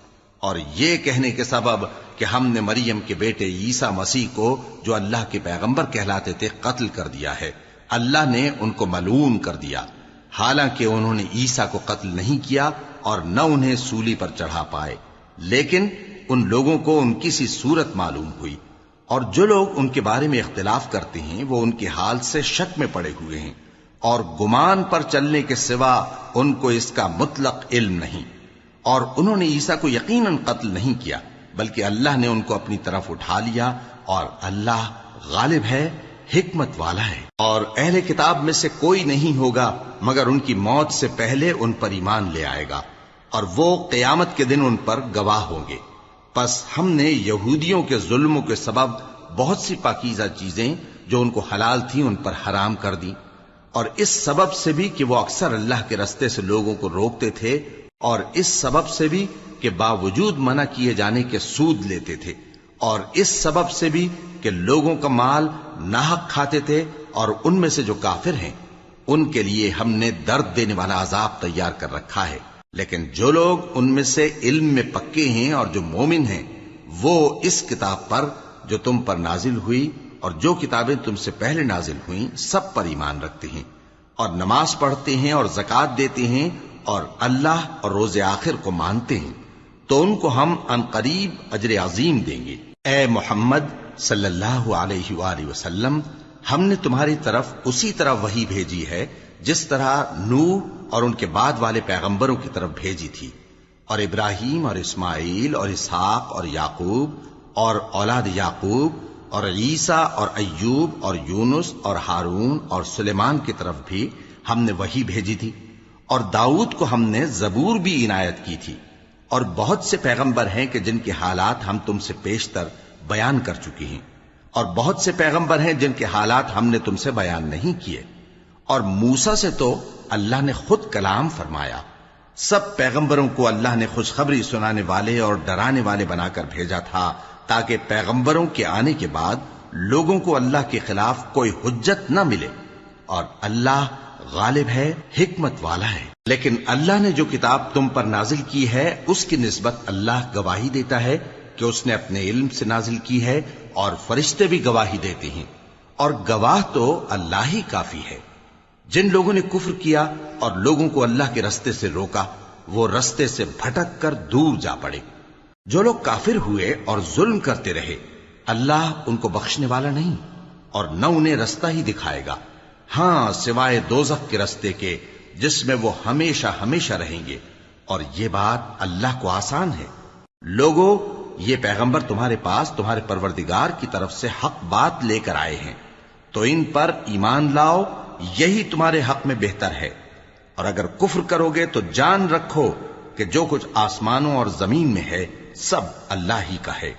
Speaker 1: اور یہ کہنے کے سبب کہ ہم نے مریم کے بیٹے عیسیٰ مسیح کو جو اللہ کے پیغمبر کہلاتے تھے قتل کر دیا ہے، اللہ نے ان کو ملعون کر دیا، حالانکہ انہوں نے عیسیٰ کو قتل نہیں کیا اور نہ انہیں سولی پر چڑھا پائے، لیکن ان لوگوں کو ان کی سی صورت معلوم ہوئی، اور جو لوگ ان کے بارے میں اختلاف کرتے ہیں وہ ان کے حال سے شک میں پڑے ہوئے ہیں، اور گمان پر چلنے کے سوا ان کو اس کا مطلق علم نہیں، اور انہوں نے عیسیٰ کو یقیناً قتل نہیں کیا، بلکہ اللہ نے ان کو اپنی طرف اٹھا لیا، اور اللہ غالب ہے، حکمت والا ہے۔ اور اہل کتاب میں سے کوئی نہیں ہوگا مگر ان کی موت سے پہلے ان پر ایمان لے آئے گا، اور وہ قیامت کے دن ان پر گواہ ہوں گے۔ پس ہم نے یہودیوں کے ظلموں کے سبب بہت سی پاکیزہ چیزیں جو ان کو حلال تھیں ان پر حرام کر دیں، اور اس سبب سے بھی کہ وہ اکثر اللہ کے رستے سے لوگوں کو روکتے تھے، اور اس سبب سے بھی کہ باوجود منع کیے جانے کے سود لیتے تھے، اور اس سبب سے بھی کہ لوگوں کا مال ناحق کھاتے تھے، اور ان میں سے جو کافر ہیں ان کے لیے ہم نے درد دینے والا عذاب تیار کر رکھا ہے۔ لیکن جو لوگ ان میں سے علم میں پکے ہیں اور جو مومن ہیں وہ اس کتاب پر جو تم پر نازل ہوئی اور جو کتابیں تم سے پہلے نازل ہوئیں سب پر ایمان رکھتے ہیں، اور نماز پڑھتے ہیں اور زکوٰۃ دیتے ہیں، اور اللہ اور روز آخر کو مانتے ہیں، تو ان کو ہم عنقریب اجر عظیم دیں گے۔ اے محمد صلی اللہ علیہ وآلہ وسلم، ہم نے تمہاری طرف اسی طرح وحی بھیجی ہے جس طرح نوح اور ان کے بعد والے پیغمبروں کی طرف بھیجی تھی، اور ابراہیم اور اسماعیل اور اسحاق اور یعقوب اور اولاد یعقوب اور عیسیٰ اور ایوب اور یونس اور ہارون اور سلیمان کی طرف بھی ہم نے وحی بھیجی تھی، اور داؤد کو ہم نے زبور بھی عنایت کی تھی، اور بہت سے پیغمبر ہیں کہ جن کے حالات ہم تم سے پیشتر بیان کر چکے ہیں، اور بہت سے پیغمبر ہیں جن کے حالات ہم نے تم سے بیان نہیں کیے، اور موسیٰ سے تو اللہ نے خود کلام فرمایا۔ سب پیغمبروں کو اللہ نے خوشخبری سنانے والے اور ڈرانے والے بنا کر بھیجا تھا، تاکہ پیغمبروں کے آنے کے بعد لوگوں کو اللہ کے خلاف کوئی حجت نہ ملے، اور اللہ غالب ہے، حکمت والا ہے۔ لیکن اللہ نے جو کتاب تم پر نازل کی ہے اس کی نسبت اللہ گواہی دیتا ہے کہ اس نے اپنے علم سے نازل کی ہے، اور فرشتے بھی گواہی دیتے ہیں، اور گواہ تو اللہ ہی کافی ہے۔ جن لوگوں نے کفر کیا اور لوگوں کو اللہ کے رستے سے روکا وہ رستے سے بھٹک کر دور جا پڑے۔ جو لوگ کافر ہوئے اور ظلم کرتے رہے اللہ ان کو بخشنے والا نہیں، اور نہ انہیں رستہ ہی دکھائے گا، ہاں سوائے دوزخ کے رستے کے جس میں وہ ہمیشہ ہمیشہ رہیں گے، اور یہ بات اللہ کو آسان ہے۔ لوگوں، یہ پیغمبر تمہارے پاس تمہارے پروردگار کی طرف سے حق بات لے کر آئے ہیں، تو ان پر ایمان لاؤ، یہی تمہارے حق میں بہتر ہے، اور اگر کفر کرو گے تو جان رکھو کہ جو کچھ آسمانوں اور زمین میں ہے سب اللہ ہی کا ہے،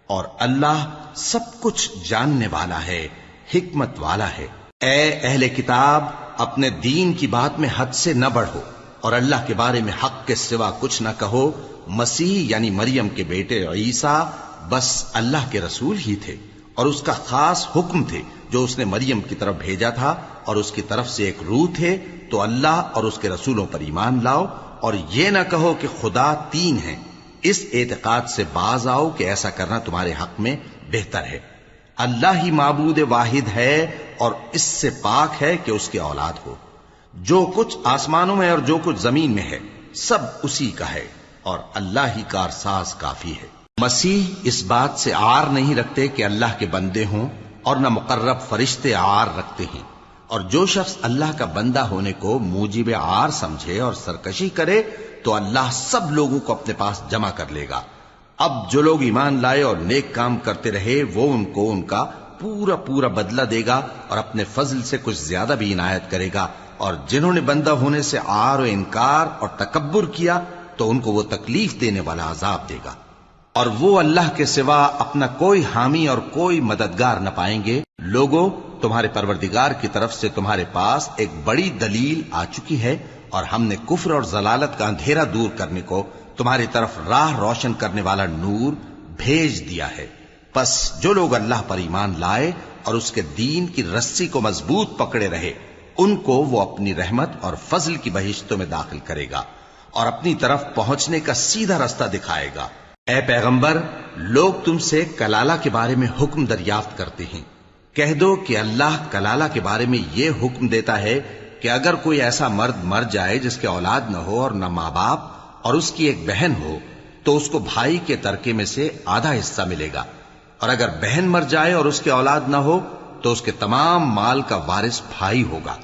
Speaker 1: اور اللہ سب کچھ جاننے والا ہے، حکمت والا ہے۔ اے اہل کتاب، اپنے دین کی بات میں حد سے نہ بڑھو، اور اللہ کے بارے میں حق کے سوا کچھ نہ کہو۔ مسیح یعنی مریم کے بیٹے عیسیٰ بس اللہ کے رسول ہی تھے، اور اس کا خاص حکم تھے جو اس نے مریم کی طرف بھیجا تھا، اور اس کی طرف سے ایک روح تھے، تو اللہ اور اس کے رسولوں پر ایمان لاؤ، اور یہ نہ کہو کہ خدا تین ہیں، اس اعتقاد سے باز آؤ کہ ایسا کرنا تمہارے حق میں بہتر ہے۔ اللہ ہی معبود واحد ہے اور اس سے پاک ہے کہ اس کی اولاد ہو۔ جو کچھ آسمانوں میں اور جو کچھ زمین میں ہے سب اسی کا ہے، اور اللہ ہی کارساز کافی ہے۔ مسیح اس بات سے عار نہیں رکھتے کہ اللہ کے بندے ہوں، اور نہ مقرب فرشتے عار رکھتے ہیں، اور جو شخص اللہ کا بندہ ہونے کو موجب عار سمجھے اور سرکشی کرے تو اللہ سب لوگوں کو اپنے پاس جمع کر لے گا۔ اب جو لوگ ایمان لائے اور نیک کام کرتے رہے وہ ان کو ان کا پورا پورا بدلہ دے گا، اور اپنے فضل سے کچھ زیادہ بھی عنایت کرے گا، اور جنہوں نے بندہ ہونے سے عار و انکار اور تکبر کیا تو ان کو وہ تکلیف دینے والا عذاب دے گا، اور وہ اللہ کے سوا اپنا کوئی حامی اور کوئی مددگار نہ پائیں گے۔ لوگوں، تمہارے پروردگار کی طرف سے تمہارے پاس ایک بڑی دلیل آ چکی ہے، اور ہم نے کفر اور ضلالت کا اندھیرا دور کرنے کو تمہاری طرف راہ روشن کرنے والا نور بھیج دیا ہے۔ پس جو لوگ اللہ پر ایمان لائے اور اس کے دین کی رسی کو مضبوط پکڑے رہے ان کو وہ اپنی رحمت اور فضل کی بہشتوں میں داخل کرے گا، اور اپنی طرف پہنچنے کا سیدھا رستہ دکھائے گا۔ اے پیغمبر، لوگ تم سے کلالہ کے بارے میں حکم دریافت کرتے ہیں، کہہ دو کہ اللہ کلالہ کے بارے میں یہ حکم دیتا ہے کہ اگر کوئی ایسا مرد مر جائے جس کے اولاد نہ ہو اور نہ ماں باپ اور اس کی ایک بہن ہو تو اس کو بھائی کے ترکے میں سے آدھا حصہ ملے گا، اور اگر بہن مر جائے اور اس کے اولاد نہ ہو تو اس کے تمام مال کا وارث بھائی ہوگا،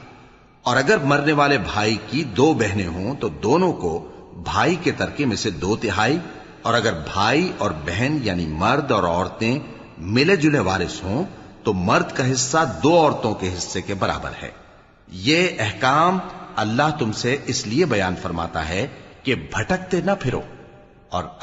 Speaker 1: اور اگر مرنے والے بھائی کی 2 بہنیں ہوں تو دونوں کو بھائی کے ترکے میں سے 2/3، اور اگر بھائی اور بہن یعنی مرد اور عورتیں ملے جلے وارث ہوں تو مرد کا حصہ 2 عورتوں کے حصے کے برابر ہے۔ یہ احکام اللہ تم سے اس لیے بیان فرماتا ہے کہ بھٹکتے نہ پھرو، اور